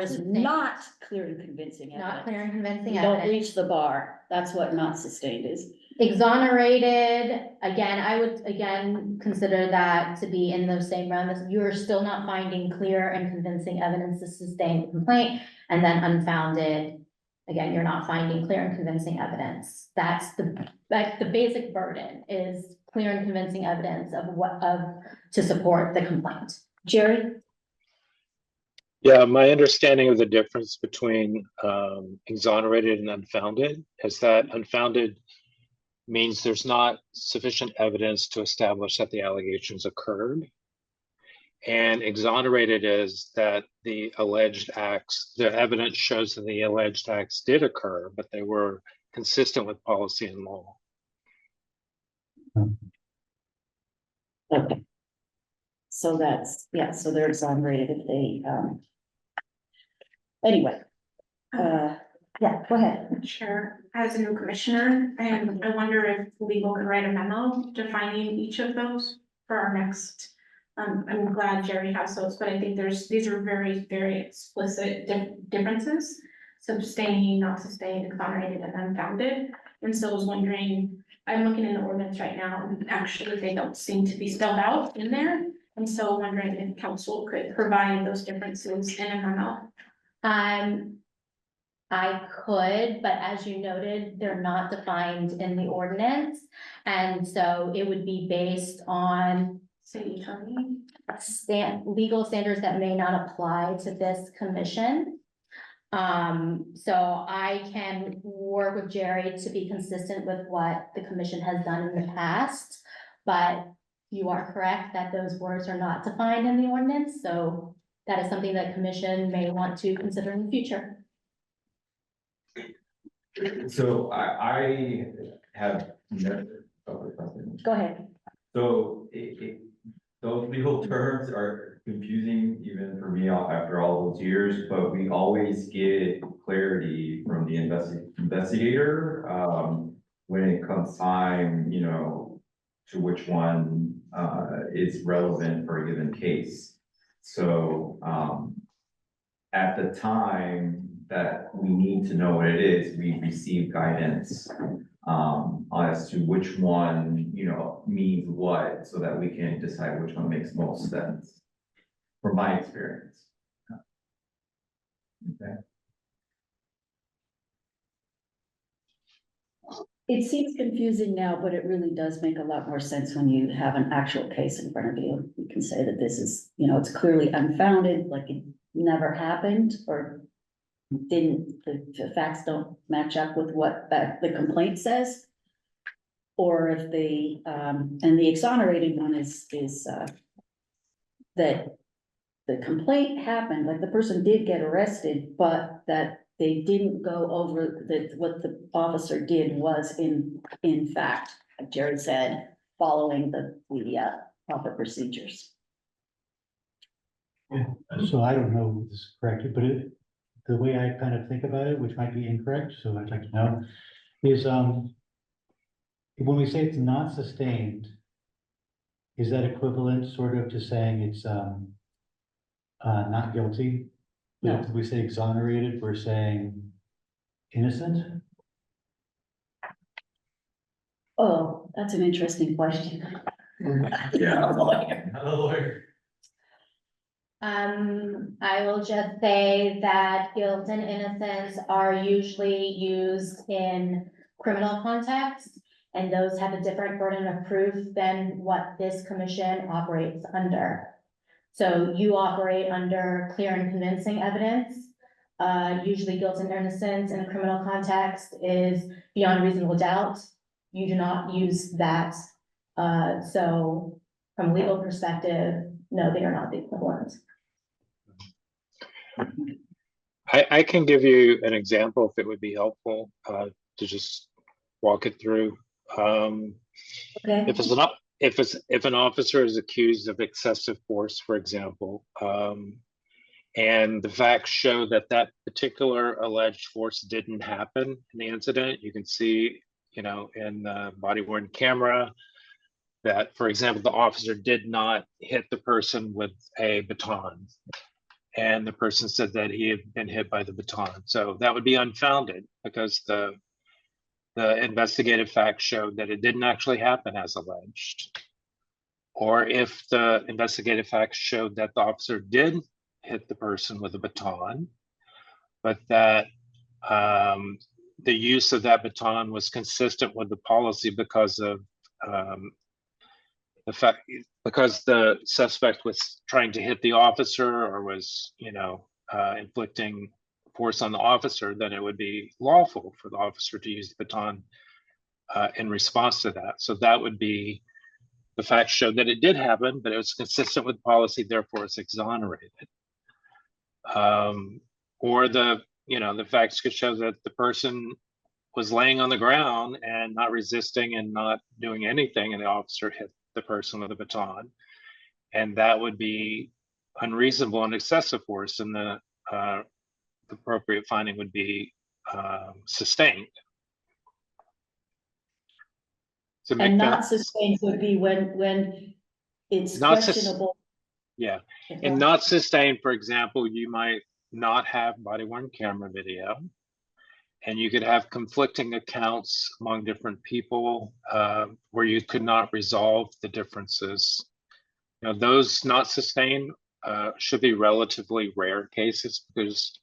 sustained. not clear and convincing Not evidence. clear and convincing You don't evidence. reach the bar. That's what not sustained is. Exonerated, again, I would again consider that to be in the same realm as you're still not finding clear and convincing evidence to sustain the complaint. And then unfounded, again, you're not finding clear and convincing evidence. That's the basic burden is clear and convincing evidence to support the complaint. Jerry? Yeah, my understanding of the difference between exonerated and unfounded is that unfounded means there's not sufficient evidence to establish that the allegations occurred. And exonerated is that the alleged acts, the evidence shows that the alleged acts did occur, but they were consistent with policy and law. Okay. So so they're exonerated if they, anyway. Yeah, go ahead. Sure, as a new commissioner, and I wonder if legal could write a memo defining each of those for our next. I'm glad Jerry has those, but I think these are very, very explicit differences. Sustained, not sustained, exonerated, and unfounded. And so I was wondering, I'm looking in the ordinance right now, and actually they don't seem to be spelled out in there. And so wondering if council could provide those differences in a memo. I could, but as you noted, they're not defined in the ordinance. And so it would be based on City attorney. legal standards that may not apply to this commission. So I can work with Jerry to be consistent with what the commission has done in the past. But you are correct that those words are not defined in the ordinance. So that is something that commission may want to consider in the future. So I have. Go ahead. So those legal terms are confusing even for me after all those years, but we always get clarity from the investigator when it comes time, to which one is relevant for a given case. So at the time that we need to know what it is, we receive guidance as to which one, you know, means what, so that we can decide which one makes most sense. From my experience. Okay. It seems confusing now, but it really does make a lot more sense when you have an actual case in front of you. You can say that this is, you know, it's clearly unfounded, like it never happened or the facts don't match up with what the complaint says. Or if the, and the exonerated one is, that the complaint happened, like the person did get arrested, but that they didn't go over that what the officer did was in fact, like Jerry said, following the proper procedures. So I don't know if this is correct, but the way I kind of think about it, which might be incorrect, so I'd like to know, is, when we say it's not sustained, is that equivalent sort of to saying it's, not guilty? No. If we say exonerated, we're saying innocent? Oh, that's an interesting question. Yeah. Lawyer. Another lawyer. I will just say that guilt and innocence are usually used in criminal context. And those have a different burden of proof than what this commission operates under. So you operate under clear and convincing evidence. Usually guilt and innocence in a criminal context is beyond reasonable doubt. You do not use that. So from a legal perspective, no, they are not the equivalent. I can give you an example if it would be helpful, to just walk it through. Okay. If an officer is accused of excessive force, for example, and the facts show that that particular alleged force didn't happen in the incident, you can see, you know, in the body-worn camera that, for example, the officer did not hit the person with a baton. And the person said that he had been hit by the baton. So that would be unfounded because the investigative facts showed that it didn't actually happen as alleged. Or if the investigative facts showed that the officer did hit the person with a baton, but that the use of that baton was consistent with the policy because of because the suspect was trying to hit the officer or was, you know, inflicting force on the officer, then it would be lawful for the officer to use the baton in response to that. So that would be, the facts showed that it did happen, but it was consistent with policy, therefore it's exonerated. Or the, you know, the facts could show that the person was laying on the ground and not resisting and not doing anything, and the officer hit the person with a baton. And that would be unreasonable and excessive force, and the appropriate finding would be sustained. And not sustained would be when it's not questionable. Yeah, and not sustained, for example, you might not have body-worn camera video, and you could have conflicting accounts among different people where you could not resolve the differences. You know, those not sustained should be relatively rare cases because,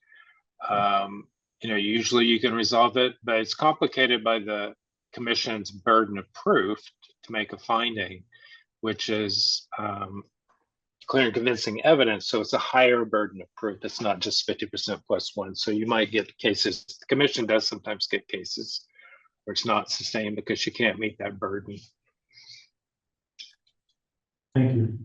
you know, usually you can resolve it, but it's complicated by the commission's burden of proof to make a finding, which is clear and convincing evidence. So it's a higher burden of proof. It's not just 50% plus one. So you might get cases, the commission does sometimes get cases where it's not sustained because you can't meet that burden. Thank you.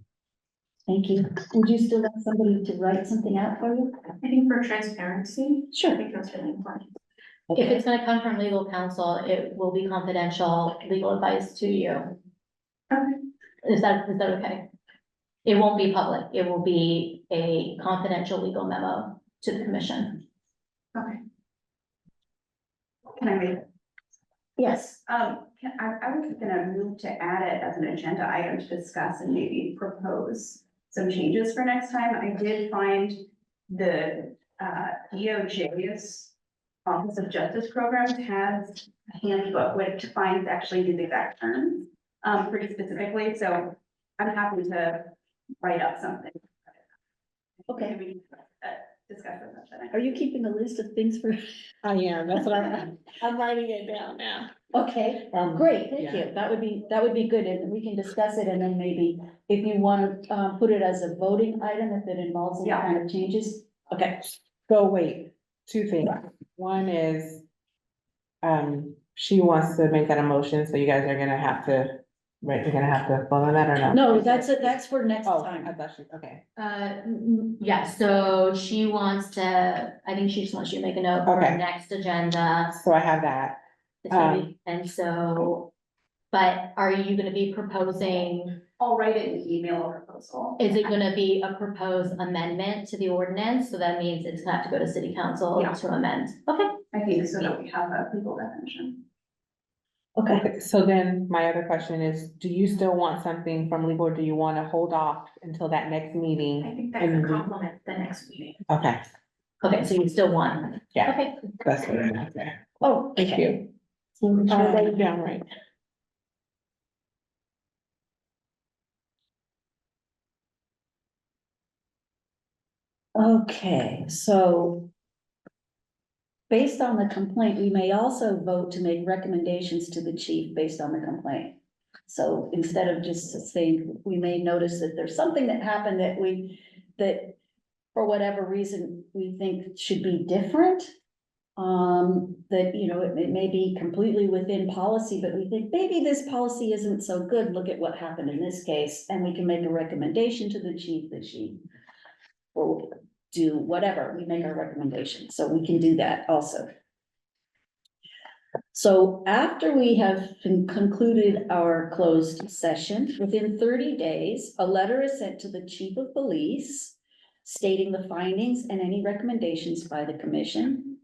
Thank you. Would you still like somebody to write something out for you? I think for transparency, Sure. I think that's really important. If it's gonna come from legal counsel, it will be confidential legal advice to you. Okay. Is that okay? It won't be public. It will be a confidential legal memo to the commission. Okay. Can I make? Yes. I was gonna move to add it as an agenda item to discuss and maybe propose some changes for next time. I did find the DOJ's Office of Justice Programs has a handbook which defines actually these exact terms, pretty specifically, so I'm happy to write up something. Okay. We can, discuss this. Are you keeping a list of things for? I am, that's what I'm writing it down now. Okay, great, thank yeah. you. That would be good, and we can discuss it, and then maybe if you want to, put it as a voting item, if it involves any Yeah. kind of changes. Okay, So wait, two things. One is, she wants to make that a motion, so you guys are gonna have to, right, you're gonna have to vote on that or no? no, that's for next Oh, time. I thought she, okay. Yeah, so she wants to, I think she just wants you to make a note for Okay. our next agenda. So I have that. And so, but are you gonna be proposing, I'll write it in an email or proposal. is it gonna be a proposed amendment to the ordinance? So that means it's gonna have to go to city council Yeah. to amend. Okay. I think so that we have a legal definition. Okay, Okay, so then my other question is, do you still want something from legal, or do you wanna hold off until that next I meeting? think that could complement the next meeting. Okay, Okay, so you still want? yeah, Okay. that's what I'm after. oh, Thank okay. you. So make sure I write it down right. Okay, so based on the complaint, we may also vote to make recommendations to the chief based on the complaint. So instead of just saying, we may notice that there's something that happened that for whatever reason, we think should be different. That, you know, it may be completely within policy, but we think maybe this policy isn't so good. Look at what happened in this case, and we can make a recommendation to the chief that she will do whatever, we make our recommendation, so we can do that also. So after we have concluded our closed session, within 30 days, a letter is sent to the chief of police stating the findings and any recommendations by the commission.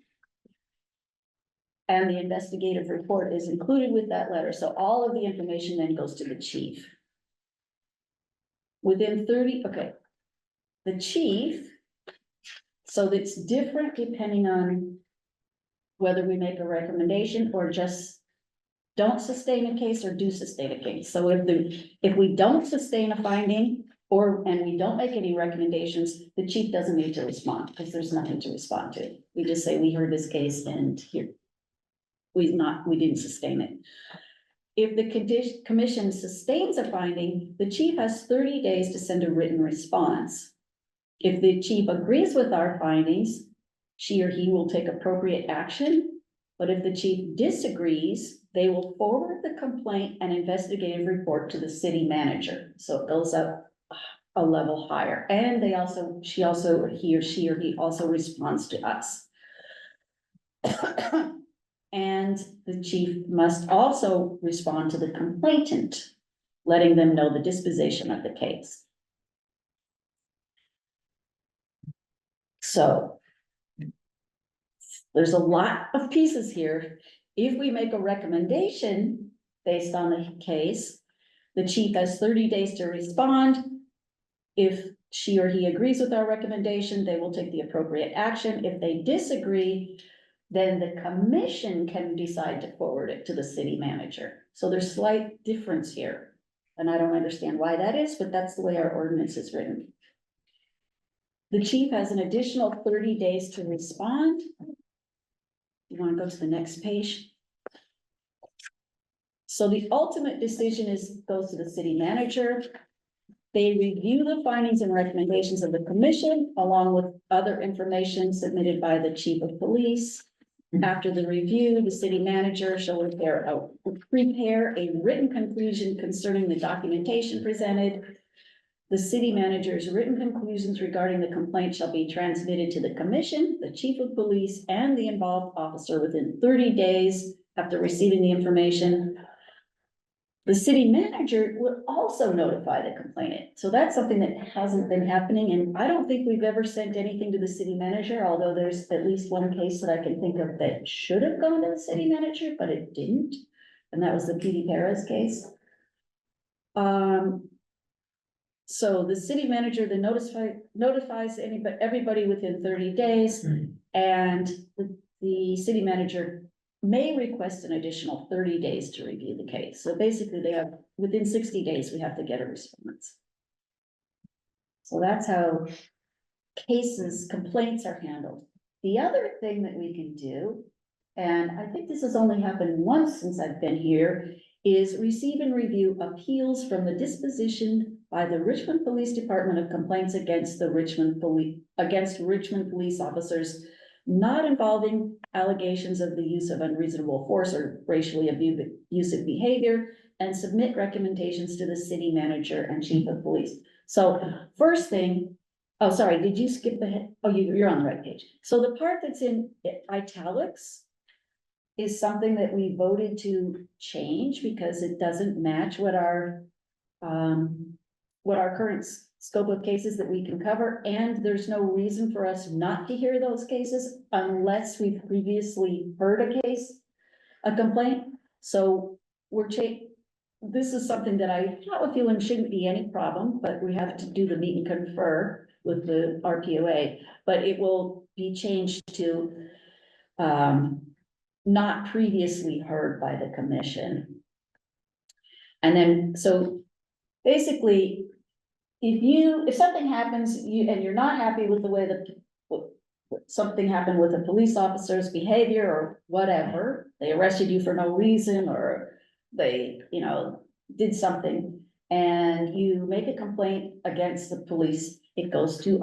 And the investigative report is included with that letter, so all of the information then goes to the chief. Within 30, okay. The chief, so it's different depending on whether we make a recommendation or just don't sustain a case or do sustain a case. So if we don't sustain a finding and we don't make any recommendations, the chief doesn't need to respond because there's nothing to respond to. We just say, we heard this case and here, we didn't sustain it. If the commission sustains a finding, the chief has 30 days to send a written response. If the chief agrees with our findings, she or he will take appropriate action. But if the chief disagrees, they will forward the complaint and investigative report to the city manager. So it goes up a level higher. And he or she also responds to us. And the chief must also respond to the complainant, letting them know the disposition of the case. So there's a lot of pieces here. If we make a recommendation based on the case, the chief has 30 days to respond. If she or he agrees with our recommendation, they will take the appropriate action. If they disagree, then the commission can decide to forward it to the city manager. So there's slight difference here. And I don't understand why that is, but that's the way our ordinance is written. The chief has an additional 30 days to respond. You want to go to the next page? So the ultimate decision goes to the city manager. They review the findings and recommendations of the commission along with other information submitted by the chief of police. After the review, the city manager shall prepare a written conclusion concerning the documentation presented. The city manager's written conclusions regarding the complaint shall be transmitted to the commission, the chief of police, and the involved officer within 30 days after receiving the information. The city manager will also notify the complainant. So that's something that hasn't been happening, and I don't think we've ever sent anything to the city manager, although there's at least one case that I can think of that should have gone to the city manager, but it didn't. And that was the P.D. Perez case. So the city manager then notifies everybody within 30 days, and the city manager may request an additional 30 days to review the case. So basically they have, within 60 days, we have to get a response. So that's how cases, complaints are handled. The other thing that we can do, and I think this has only happened once since I've been here, is receive and review appeals from the disposition by the Richmond Police Department of complaints against Richmond police officers not involving allegations of the use of unreasonable force or racially abusive behavior, and submit recommendations to the city manager and chief of police. So first thing, oh, sorry, did you skip ahead? Oh, you're on the right page. So the part that's in italics is something that we voted to change because it doesn't match what our current scope of cases that we can cover, and there's no reason for us not to hear those cases unless we've previously heard a complaint. So this is something that I have a feeling shouldn't be any problem, but we have to do the meet and confer with the RPOA, but it will be changed to not previously heard by the commission. And then, so basically, if something happens, and you're not happy with the way that something happened with a police officer's behavior or whatever, they arrested you for no reason, or they, did something, and you make a complaint against the police, it goes to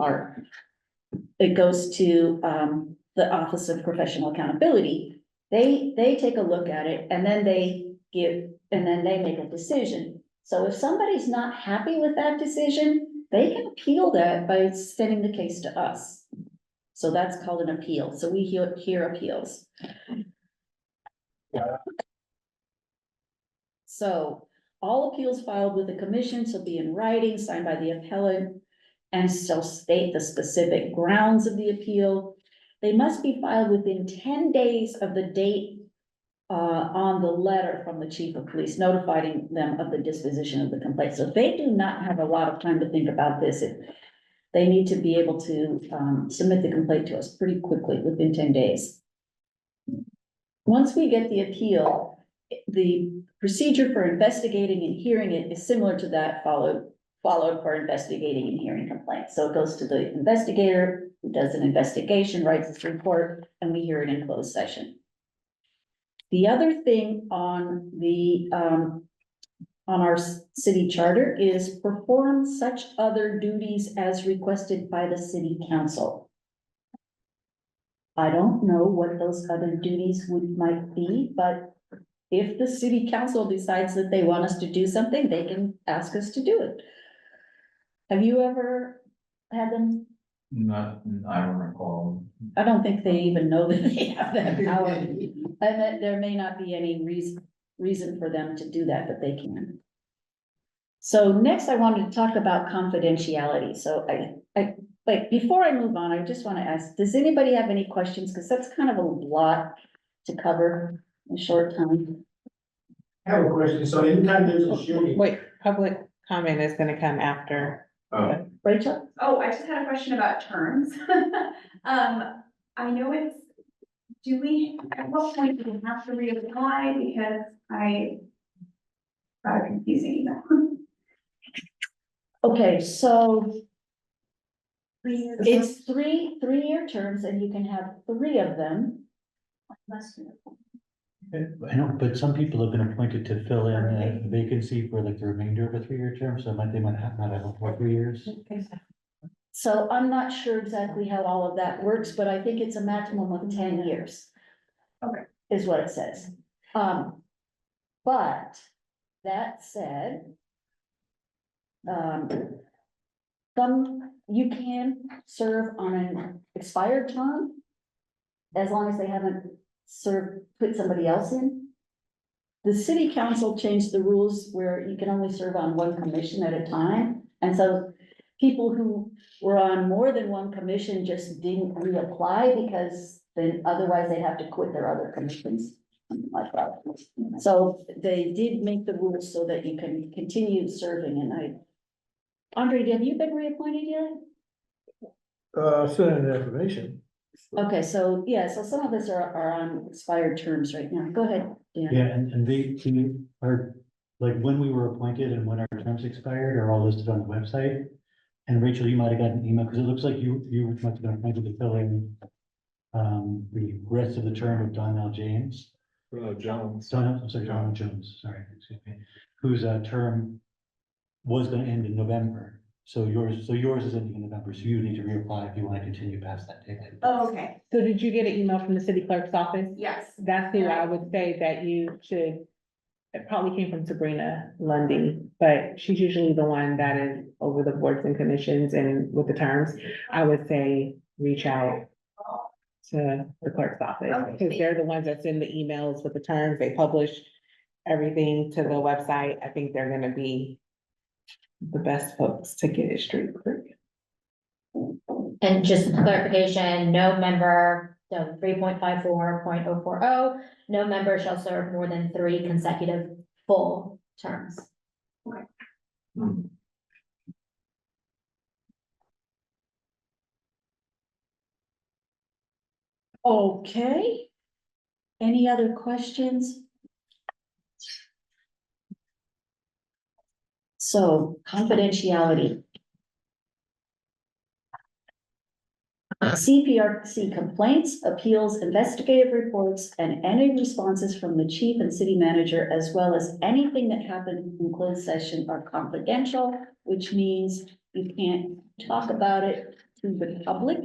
the Office of Professional Accountability. They take a look at it, and then they make a decision. So if somebody's not happy with that decision, they can appeal that by sending the case to us. So that's called an appeal. So we hear appeals. So all appeals filed with the commission shall be in writing, signed by the appellant, and shall state the specific grounds of the appeal. They must be filed within 10 days of the date on the letter from the chief of police notifying them of the disposition of the complaint. So they do not have a lot of time to think about this. They need to be able to submit the complaint to us pretty quickly, within 10 days. Once we get the appeal, the procedure for investigating and hearing it is similar to that followed for investigating and hearing complaints. So it goes to the investigator who does an investigation, writes this report, and we hear it in closed session. The other thing on our city charter is perform such other duties as requested by the city council. I don't know what those other duties might be, but if the city council decides that they want us to do something, they can ask us to do it. Have you ever had them? Not, I don't recall. I don't think they even know that they have that power. And that there may not be any reason for them to do that, but they can. So next I wanted to talk about confidentiality. So before I move on, I just want to ask, does anybody have any questions? Because that's kind of a lot to cover in a short time. I have a question. So anytime there's a shooting. Wait, public comment is gonna come after. Oh, Rachel? Oh, I just had a question about terms. I know at what point do we have to reapply? Because I got a confusing email. Okay, so it's three-year terms, and you can have 3 of them. I know, but some people have been appointed to fill in a vacancy for like the remainder of a 3-year term, so they might not have 4 years. So I'm not sure exactly how all of that works, but I think it's a maximum of 10 years. Okay. Is what it says. But that said, you can serve on an expired term as long as they haven't put somebody else in. The city council changed the rules where you can only serve on 1 commission at a time. And so people who were on more than 1 commission just didn't reapply because then otherwise they'd have to quit their other commissions. Like that. So they did make the rules so that you can continue serving, and Andre, have you been reappointed yet? Send an information. Okay, so, yeah, so some of us are on expired terms right now. Go ahead, Dan. Yeah, and they are, like, when we were appointed and when our terms expired are all listed on the website. And Rachel, you might have gotten an email, because it looks like you must have been appointed to fill in the rest of the term of Donnell James. Jones. I'm sorry, Donnell Jones, sorry, excuse me, whose term was gonna end in November. So yours is ending in November, so you need to reapply if you want to continue past that date. Oh, okay, So did you get an email from the city clerk's office? yes. That's who I would say that you should, it probably came from Sabrina Lundy, but she's usually the one that is over the boards and commissions and with the terms. I would say reach out to the clerk's office, because they're the ones that send the emails with the terms, they publish everything to the website. I think they're gonna be the best folks to get it straight through. And just clarification, no member, so 3.54.040, no member shall serve more than 3 consecutive full terms. Okay. Any other questions? So confidentiality. CPRC complaints, appeals, investigative reports, and any responses from the chief and city manager, as well as anything that happened in closed session are confidential, which means you can't talk about it to the public,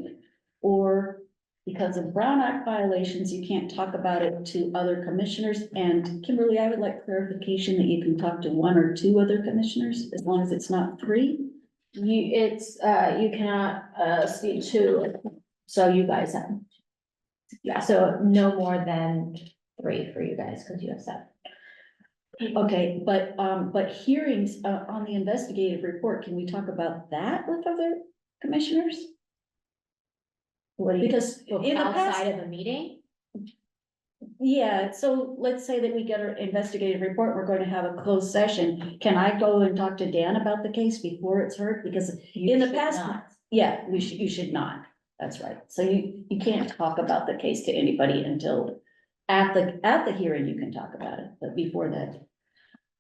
or because of Brown Act violations, you can't talk about it to other commissioners. And Kimberly, I would like clarification that you can talk to 1 or 2 other commissioners, as long as it's not 3. You cannot, speak to, so you guys have. Yeah, so no more than 3 for you guys, because you have 7. Okay, but hearings, on the investigative report, can we talk about that with other commissioners? What do you, Because in the past, outside of a meeting? yeah, so let's say that we get our investigative report, we're going to have a closed session. Can I go and talk to Dan about the case before it's heard? Because in the should past, not. yeah, you should not. That's right. So you can't talk about the case to anybody until at the hearing, you can talk about it, but before that,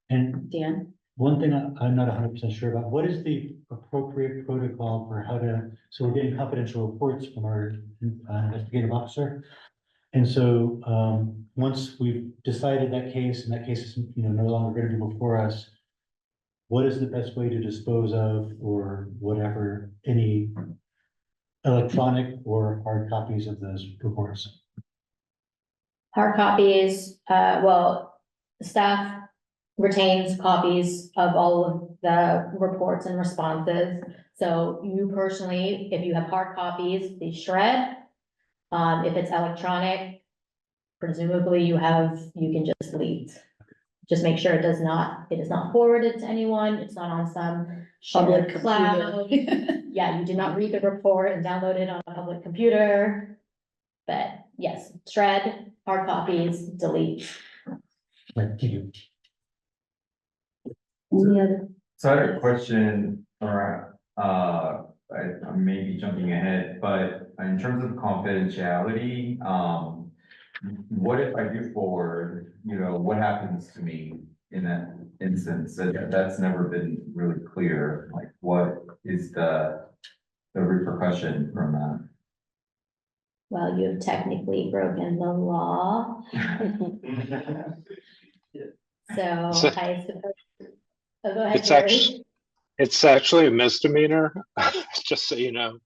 And Dan? one thing I'm not 100% sure about, what is the appropriate protocol for how to, so we're getting confidential reports from our investigative officer. And so, once we've decided that case, and that case is, no longer gonna be before us, what is the best way to dispose of, or whatever, any electronic or hard copies of those reports? Hard copies, well, staff retains copies of all of the reports and responses. So you personally, if you have hard copies, they shred. If it's electronic, presumably you can just delete. Just make sure it is not forwarded to anyone, it's not on some Public shared cloud. computer. Yeah, you did not read the report and download it on a public computer. But yes, shred, hard copies, delete. Thank you. Any other? So I had a question, or, I may be jumping ahead, but in terms of confidentiality, what if I do forward, what happens to me in that instance? That's never been really clear, like, what is the repercussion from that? Well, you have technically broken the law, so So- I suppose. Oh, go ahead, It's Jerry. actually a misdemeanor, just so you know.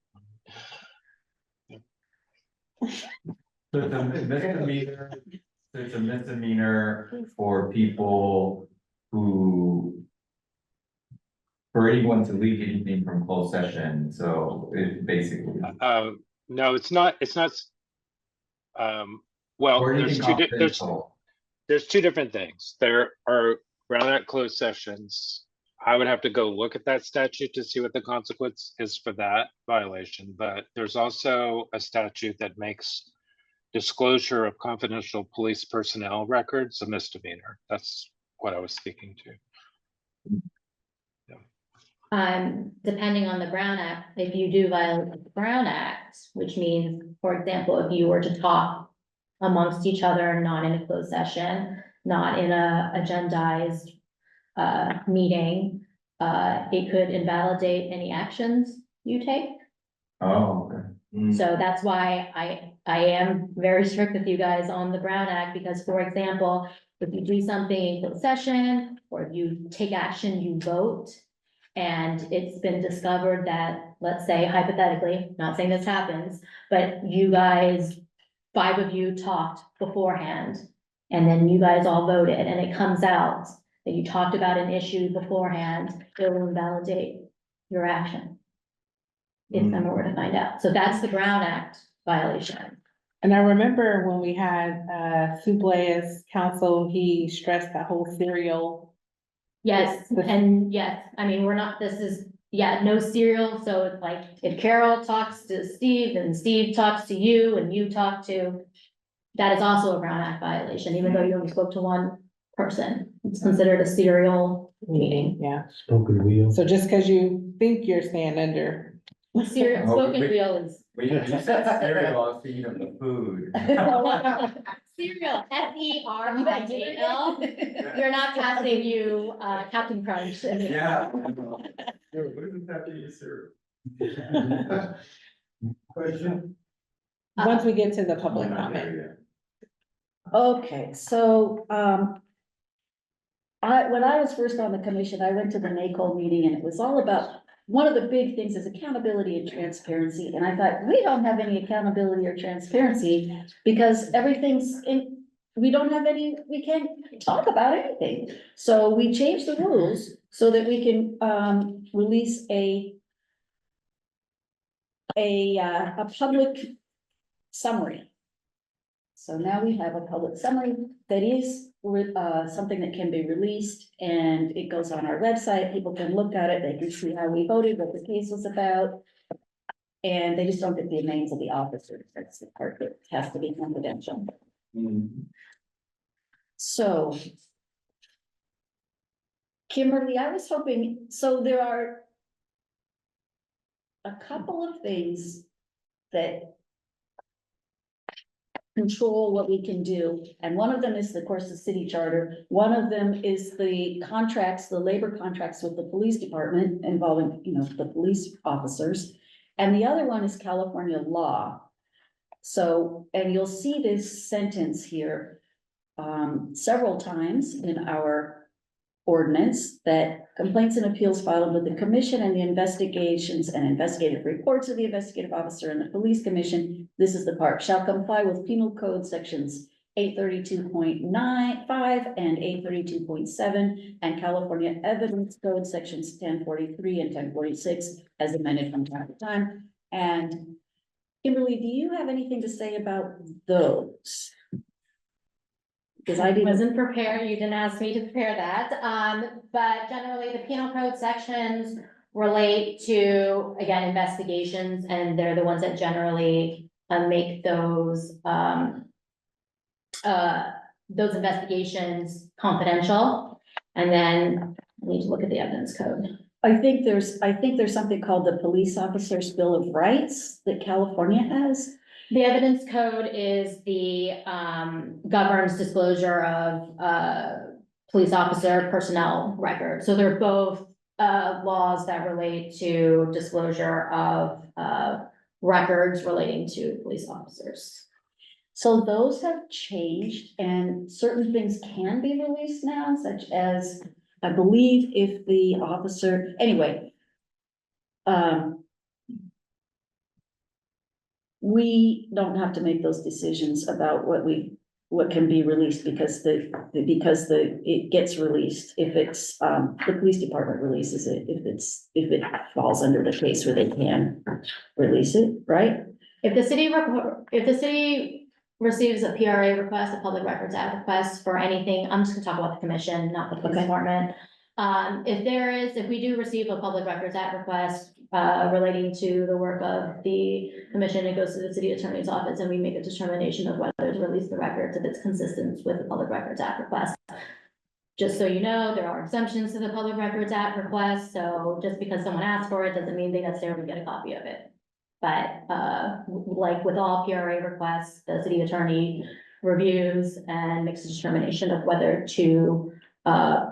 So it's a misdemeanor for people who, for anyone to leak anything from closed session, so it basically. No, it's not, well, Or anything confidential. there's 2 different things. There are Brown Act closed sessions. I would have to go look at that statute to see what the consequence is for that violation, but there's also a statute that makes disclosure of confidential police personnel records a misdemeanor. That's what I was speaking to. Depending on the Brown Act, if you do violate the Brown Act, which means, for example, if you were to talk amongst each other, not in a closed session, not in a agendized meeting, it could invalidate any actions you take. Oh, okay. So that's why I am very strict with you guys on the Brown Act, because for example, if you do something in closed session, or if you take action, you vote, and it's been discovered that, let's say hypothetically, not saying this happens, but you guys, 5 of you talked beforehand, and then you guys all voted, and it comes out that you talked about an issue beforehand, it will invalidate your action. If someone were to find out. So that's the Brown Act violation. And I remember when we had, Suble as counsel, he stressed that whole serial. Yes, and yes, I mean, we're not, this is, yeah, no serial, so it's like, if Carol talks to Steve, and Steve talks to you, and you talk to, that is also a Brown Act violation, even though you only spoke to one person. It's considered a serial meeting. Yeah, Spoken wheel. so just because you think you're staying under. Serial, Oh, spoken we- real is. When you said cereal, I was thinking of the food. Cereal, SERIAL. You're not passing you, Captain Crunch. Yeah. What does that do to cereal? Question? Once we get to the public comment. Okay, so, when I was first on the commission, I went to the NACO meeting and it was all about, one of the big things is accountability and transparency. And I thought, we don't have any accountability or transparency because everything's in, we don't have any, we can't talk about anything. So we changed the rules so that we can, release a public summary. So now we have a public summary that is something that can be released, and it goes on our website. People can look at it, they can see how we voted, what the case was about. And they just don't get the names of the officers. That's the part that has to be confidential. So Kimberly, I was hoping, so there are a couple of things that control what we can do, and one of them is, of course, the city charter. One of them is the contracts, the labor contracts with the police department involving, you know, the police officers. And the other one is California law. So, and you'll see this sentence here several times in our ordinance, that complaints and appeals filed with the commission and the investigations and investigative reports of the investigative officer and the police commission, this is the part, shall comply with penal code sections 832.95 and 832.7 and California evidence code sections 1043 and 1046 as amended from time to time. And Kimberly, do you have anything to say about those? Because I wasn't prepared, you didn't ask me to prepare that, but generally the penal code sections relate to, again, investigations, and they're the ones that generally make those investigations confidential. And then I need to look at the evidence code. I think there's something called the Police Officers Bill of Rights that California has. The evidence code is the, governs disclosure of, police officer personnel records. So they're both, laws that relate to disclosure of, records relating to police officers. So those have changed and certain things can be released now, such as, I believe if the officer, anyway. We don't have to make those decisions about what can be released because it gets released if it's, the police department releases it, if it falls under the case where they can release it, right? If the city receives a PRA request, a Public Records Act request for anything, I'm just gonna talk about the commission, not the police Okay. department. If we do receive a Public Records Act request, relating to the work of the commission, it goes to the city attorney's office and we make a determination of whether to release the records if it's consistent with the Public Records Act request. just so you know, there are exemptions to the Public Records Act request, so just because someone asks for it, doesn't mean they necessarily get a copy of it. But, like with all PRA requests, the city attorney reviews and makes a determination of whether to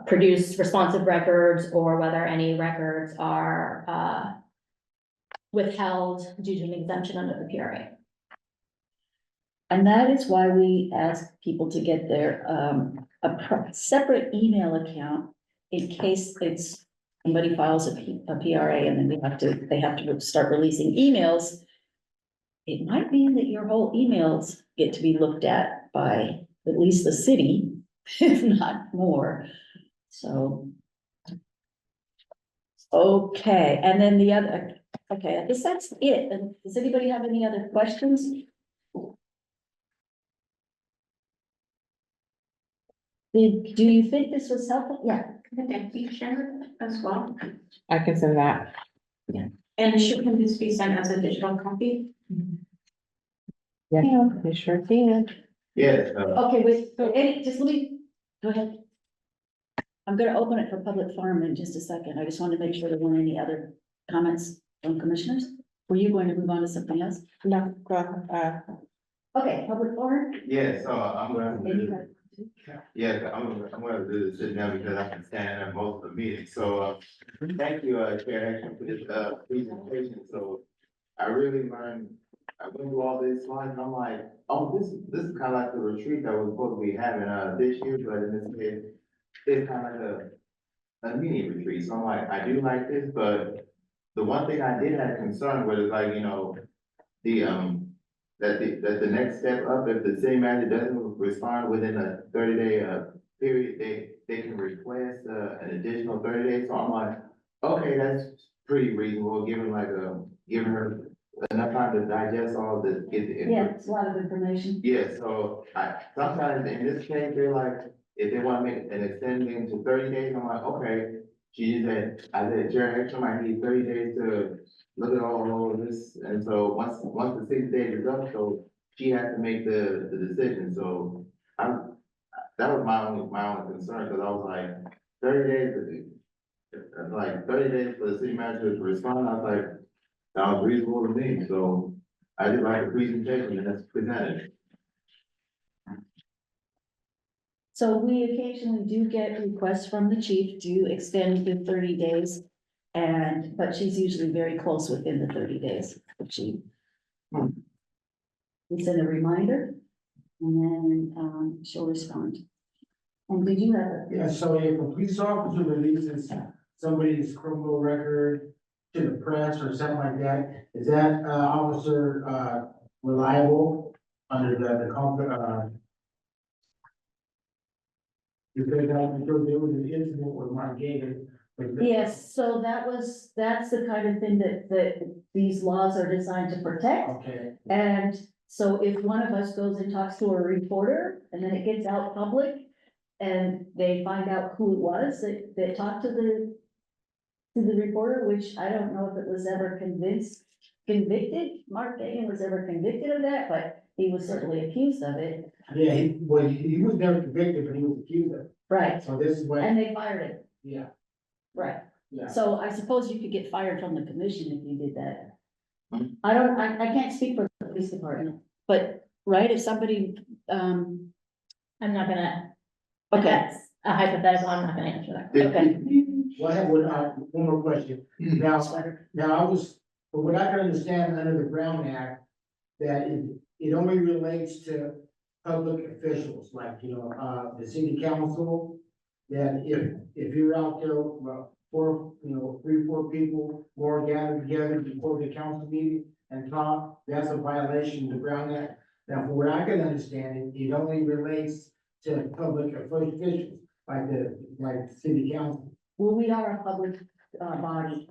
produce responsive records or whether any records are withheld due to an exemption under the PRA. And that is why we ask people to get their, separate email account in case it's, somebody files a PRA and then they have to start releasing emails. It might mean that your whole emails get to be looked at by at least the city, if not more, so. Okay, and then the other, okay, I guess that's it, and does anybody have any other questions? Do you think this was helpful? Yeah. Can that be shared as well? I can send that. And can this be sent as a digital copy? Yeah, they sure can. Yes, Okay, wait, just let me, go ahead. I'm gonna open it for public forum in just a second. I just wanted to make sure there weren't any other comments from commissioners. Were you going to move on to something else? No, Okay, public forum? yes, I'm gonna. And you have- Yes, I'm gonna do this now because I can stand at most of the meetings, so, thank you, Chair Action for this, presentation, so. I really learned, I went through all this slides, and I'm like, oh, this is kind of like the retreat that we're supposed to be having, this year, but in this case, it's kind of like a mini retreat, so I'm like, I do like this, but the one thing I did have concern with is like, you know, that the next step up, if the city manager doesn't respond within a 30-day, period, they can request, an additional 30 days, so I'm like, okay, that's pretty reasonable, given giving her enough time to digest all the, get the. Yeah, it's a lot of information. Yeah, so sometimes in this case, they're like, if they wanna make an extending to 30 days, I'm like, okay. She said, I said, Jared, actually, I need 30 days to look at all of this, and so once the 6 days is up, so she has to make the decision, so that was my only concern, cause I was like, 30 days, like 30 days for the city manager to respond, I was like, sounds reasonable to me, so I did like the presentation that's presented. So we occasionally do get requests from the chief to extend the 30 days. But she's usually very close within the 30 days. We send a reminder and then, she'll respond. And did you have a? Yeah, so if a police officer releases somebody's criminal record to the press or something like that, is that, officer, reliable under the conflict, because there was an incident where Mark Gator. Yes, so that's the kind of thing that these laws are designed to protect. Okay, And so if one of us goes and talks to a reporter and then it gets out public and they find out who it was that talked to the reporter, which I don't know if it was ever convicted. Mark Gagan was ever convicted of that, but he was certainly accused of it. yeah, he was never convicted, but he was accused of it. Right. So this is what, And they fired him. yeah, Right. yeah. So I suppose you could get fired from the commission if you did that. I can't speak for the police department, but, right, if somebody, I'm not gonna, okay, that's a hypothetical, I'm not gonna answer that. okay. Well, I have one more question. Now, from what I can understand under the Brown Act, that it only relates to public officials, like, the city council. That if you're out there, three, four people more gathered together before the council meeting and talk, that's a violation of the Brown Act. Now, from what I can understand, it only relates to public officials, like the city council. Well, we are a public, body.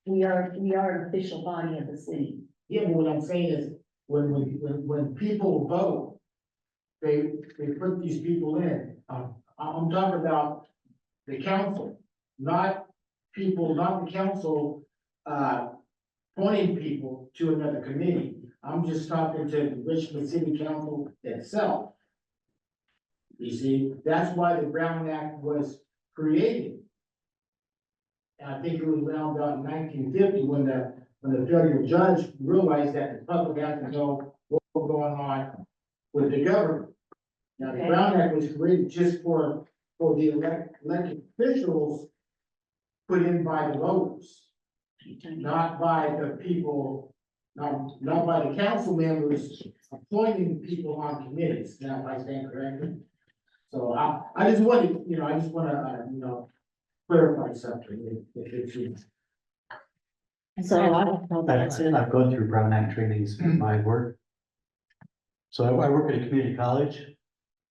We are an official body of the city. Yeah, but what I'm saying is, when people vote, they put these people in. I'm talking about the council, not the council, pointing people to another committee. I'm just talking to the Richmond City Council itself. You see, that's why the Brown Act was created. And I think it was around about 1950 when the federal judge realized that the public had to know what was going on with the government. Now, the Okay. Brown Act was created just for the elected officials put in by the voters, not by the people, not by the council members appointing people on committees. Now, I stand corrected. So I just wanted, I just wanna, clarify something if it's. So I don't know that it's I've gone through Brown Act trainings in my work. So I work at a community college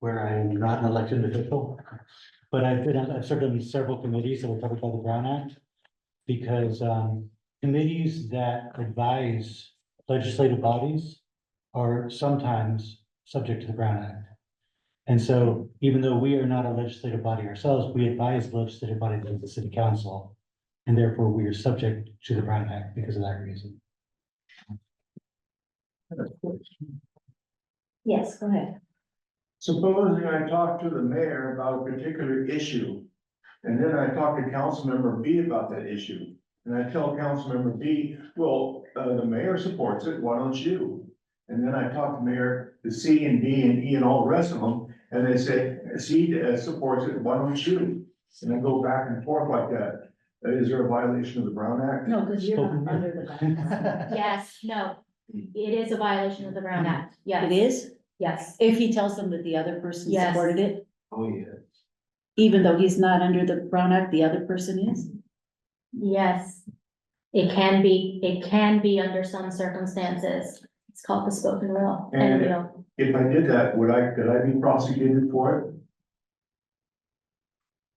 where I am not an elected official. But I've served on several committees that were covered by the Brown Act. Because committees that advise legislative bodies are sometimes subject to the Brown Act. And so even though we are not a legislative body ourselves, we advise the legislative body of the city council. And therefore we are subject to the Brown Act because of that reason. Yes, go ahead. Supposing I talk to the mayor about a particular issue, and then I talk to Councilmember B about that issue. And I tell Councilmember B, well, the mayor supports it, why don't you? And then I talk to Mayor, the C and D and E and all the rest of them, and they say, C supports it, why don't you? And I go back and forth like that. Is there a violation of the Brown Act? No, because you're not under the Brown Act. Yes, no, it is a violation of the Brown Act, yes. It is, Yes, if he tells them that the other person Yes. supported it, Oh, yeah. even though he's not under the Brown Act, the other person is. yes. It can be under some circumstances. It's called the spoken will and And- real. If I did that, could I be prosecuted for it?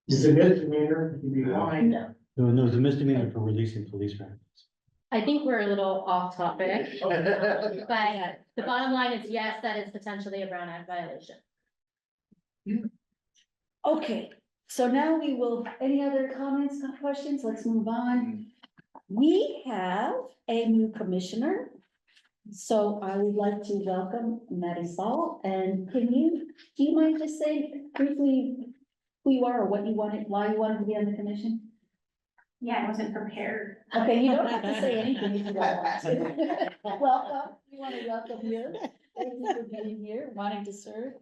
It's a misdemeanor, you'd be fined. No, No, it's a misdemeanor for releasing police records. I think we're a little off topic. But the bottom line is, yes, that is potentially a Brown Act violation. Okay, so now we will, any other comments, questions? Let's move on. We have a new commissioner. So I would like to welcome Maddie Saul, and do you mind just saying briefly who you are or what you wanted, why you wanted to be on the commission? Yeah, I wasn't prepared. Okay, you don't have to say anything if you don't want to. Welcome, we want to welcome you. Thank you for being here, wanting to serve.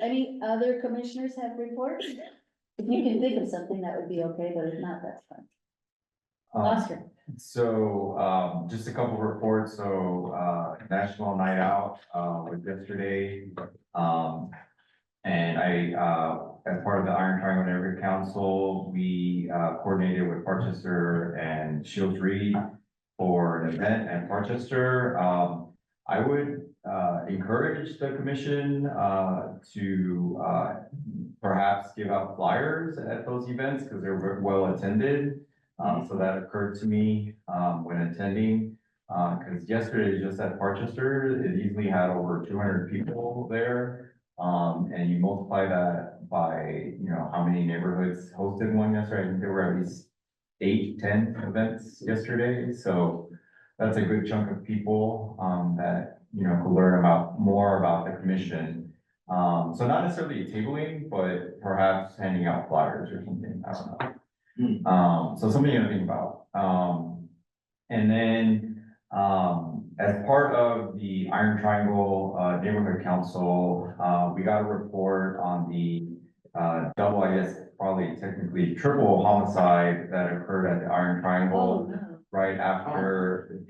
Any other commissioners have reports? If you can think of something, that would be okay, but if not, that's fine. Oscar. So, just a couple of reports. So, National Night Out, was yesterday. And as part of the Iron Triangle Neighborhood Council, we, coordinated with Parchester and Shields Reed for an event at Parchester. I would, encourage the commission, to, perhaps give out flyers at those events because they're well attended. So that occurred to me, when attending, because yesterday, just at Parchester, it easily had over 200 people there. And you multiply that by, how many neighborhoods hosted one yesterday. I think there were at least 8-10 events yesterday. So that's a good chunk of people, that, could learn more about the commission. So not necessarily tabling, but perhaps handing out flyers or something. I don't know. So something to think about. And then, as part of the Iron Triangle, Neighborhood Council, we got a report on the, double, I guess, probably technically triple homicide that occurred at the Iron Triangle. no. Right after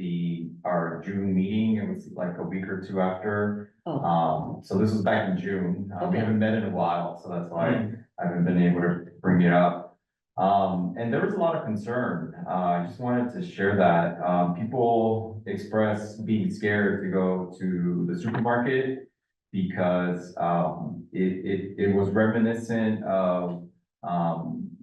our June meeting. It was like a week or two after. So this was back in June. We Okay. haven't met in a while, so that's why I haven't been able to bring it up. And there was a lot of concern. I just wanted to share that. People expressed being scared to go to the supermarket because it was reminiscent of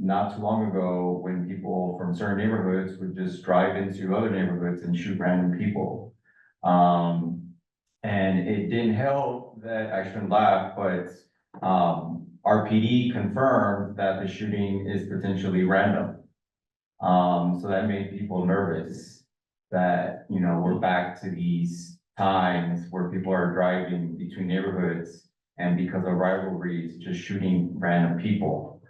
not too long ago when people from certain neighborhoods would just drive into other neighborhoods and shoot random people. And it didn't help that, I shouldn't laugh, but RPD confirmed that the shooting is potentially random. So that made people nervous that, we're back to these times where people are driving between neighborhoods and because of rivalries, just shooting random people.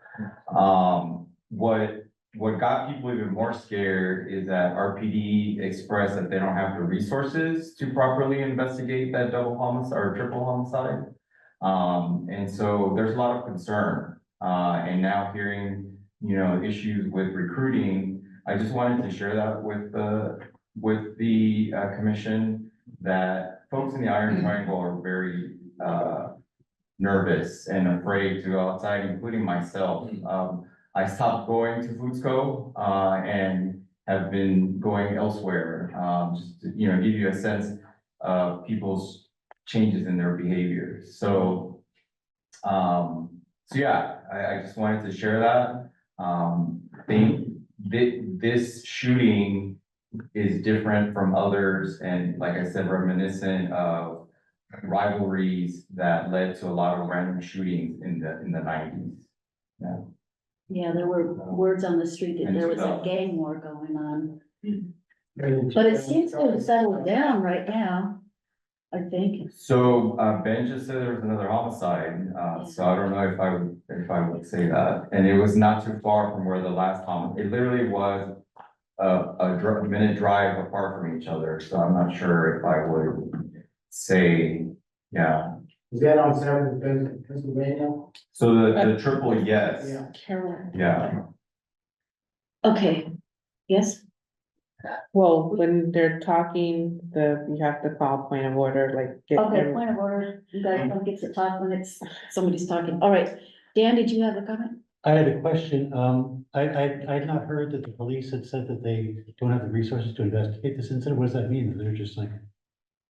What got people even more scared is that RPD expressed that they don't have the resources to properly investigate that double homicide or triple homicide. And so there's a lot of concern, and now hearing, issues with recruiting, I just wanted to share that with the commission, that folks in the Iron Triangle are very, nervous and afraid to go outside, including myself. I stopped going to Foodsco, and have been going elsewhere, just to, give you a sense of people's changes in their behavior. So yeah, I just wanted to share that. Think this shooting is different from others, and like I said, reminiscent of rivalries that led to a lot of random shootings in the 90s. Yeah. Yeah, there were words on the street that And there was a 2000. gang war going on. But it seems to have settled down right now, I think. So, Ben just said there was another homicide, so I don't know if I would say that. And it was not too far from where the last it literally was a minute drive apart from each other, so I'm not sure if I would say, yeah. Is that on Seventh Pennsylvania? So the triple, yes, Yeah. Carolyn. yeah. Okay, yes, Well, when they're talking, you have to call point of order, like. get okay, every- point of order, you guys don't get to talk when somebody's talking. All right, Dan, did you have a comment? I had a question. I had not heard that the police had said that they don't have the resources to investigate this incident. What does that mean? That they're just like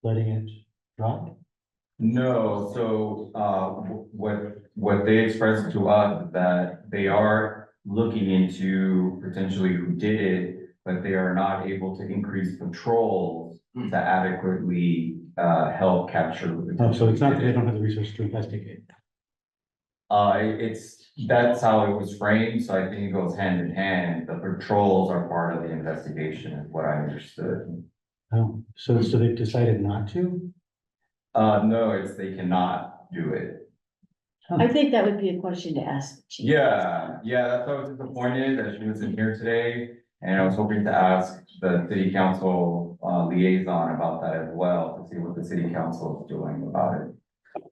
letting it drop? No, so, what they expressed to us is that they are looking into potentially who did it, but they are not able to increase patrols to adequately, help capture. Oh, so it's not that they don't have the resources to investigate. That's how it was framed, so I think it goes hand in hand. The patrols are part of the investigation, is what I understood. Oh, so they decided not to? No, they cannot do it. I think that would be a question to ask. the chief. Yeah, that's why I was disappointed that she wasn't here today, and I was hoping to ask the city council liaison about that as well, to see what the city council is doing about it.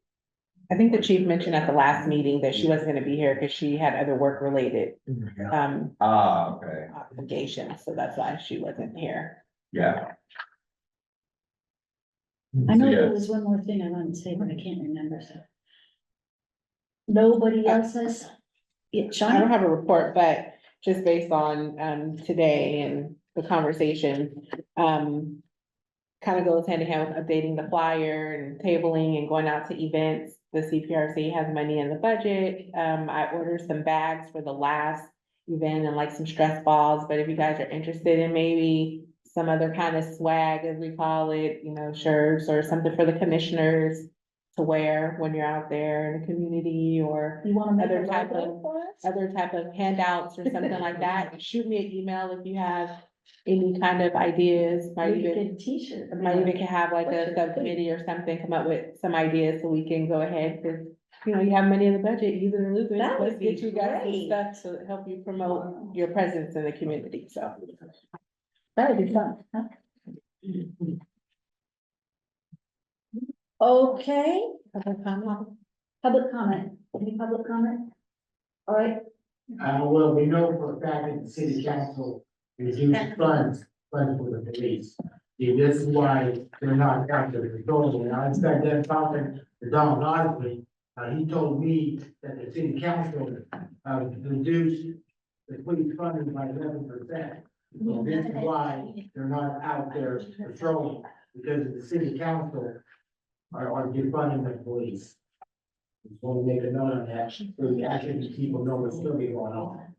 I think the chief mentioned at the last meeting that she wasn't gonna be here because she had other work related, Okay, obligations, so that's why she wasn't here. yeah. I know So, there yeah. was one more thing I wanted to say, but I can't remember, so. Nobody else has, yeah, I don't Sean? have a report, but just based on, today and the conversation, kind of goes hand in hand with updating the flyer and tabling and going out to events. The CPRC has money in the budget. I ordered some bags for the last event and like some stress balls, but if you guys are interested in maybe some other kind of swag, as we call it, shirts or something for the commissioners to wear when you're out there in the community, or You wanna make other a type logo of, for us? other type of handouts or something like that, shoot me an email if you have any kind of ideas. Might Maybe a even, good t-shirt. might even can have like a subcommittee or something come up with some ideas so we can go ahead, because you have money in the budget, use it or lose it. That would Let's get be you guys some great. stuff to help you promote your presence in the community, so. That would be fun. huh? Okay, Public comment? public comment, any public comment? All right, Well, we know for a fact that the city council reduced funds for the police. See, this is why they're not out there patrolling. And I expect them talking to Don Osley. He told me that the city council, reduced the police funding by 11%. So this is why they're not out there patrolling, because the city council are defunding the police. Just want to make a note on that, so the actually people know what's still going on.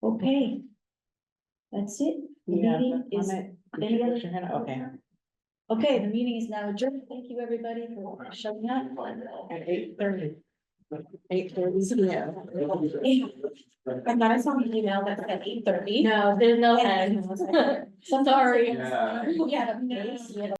okay. That's it. The You have meeting a is, comment? any other? Raise your hand. Okay. Okay, the meeting is now adjourned. Thank you, everybody, for showing up. At 8:30. 8:30 p.m. And I saw an email that said 8:30. No, there's no end. Sometimes Sorry. Yeah. Yeah,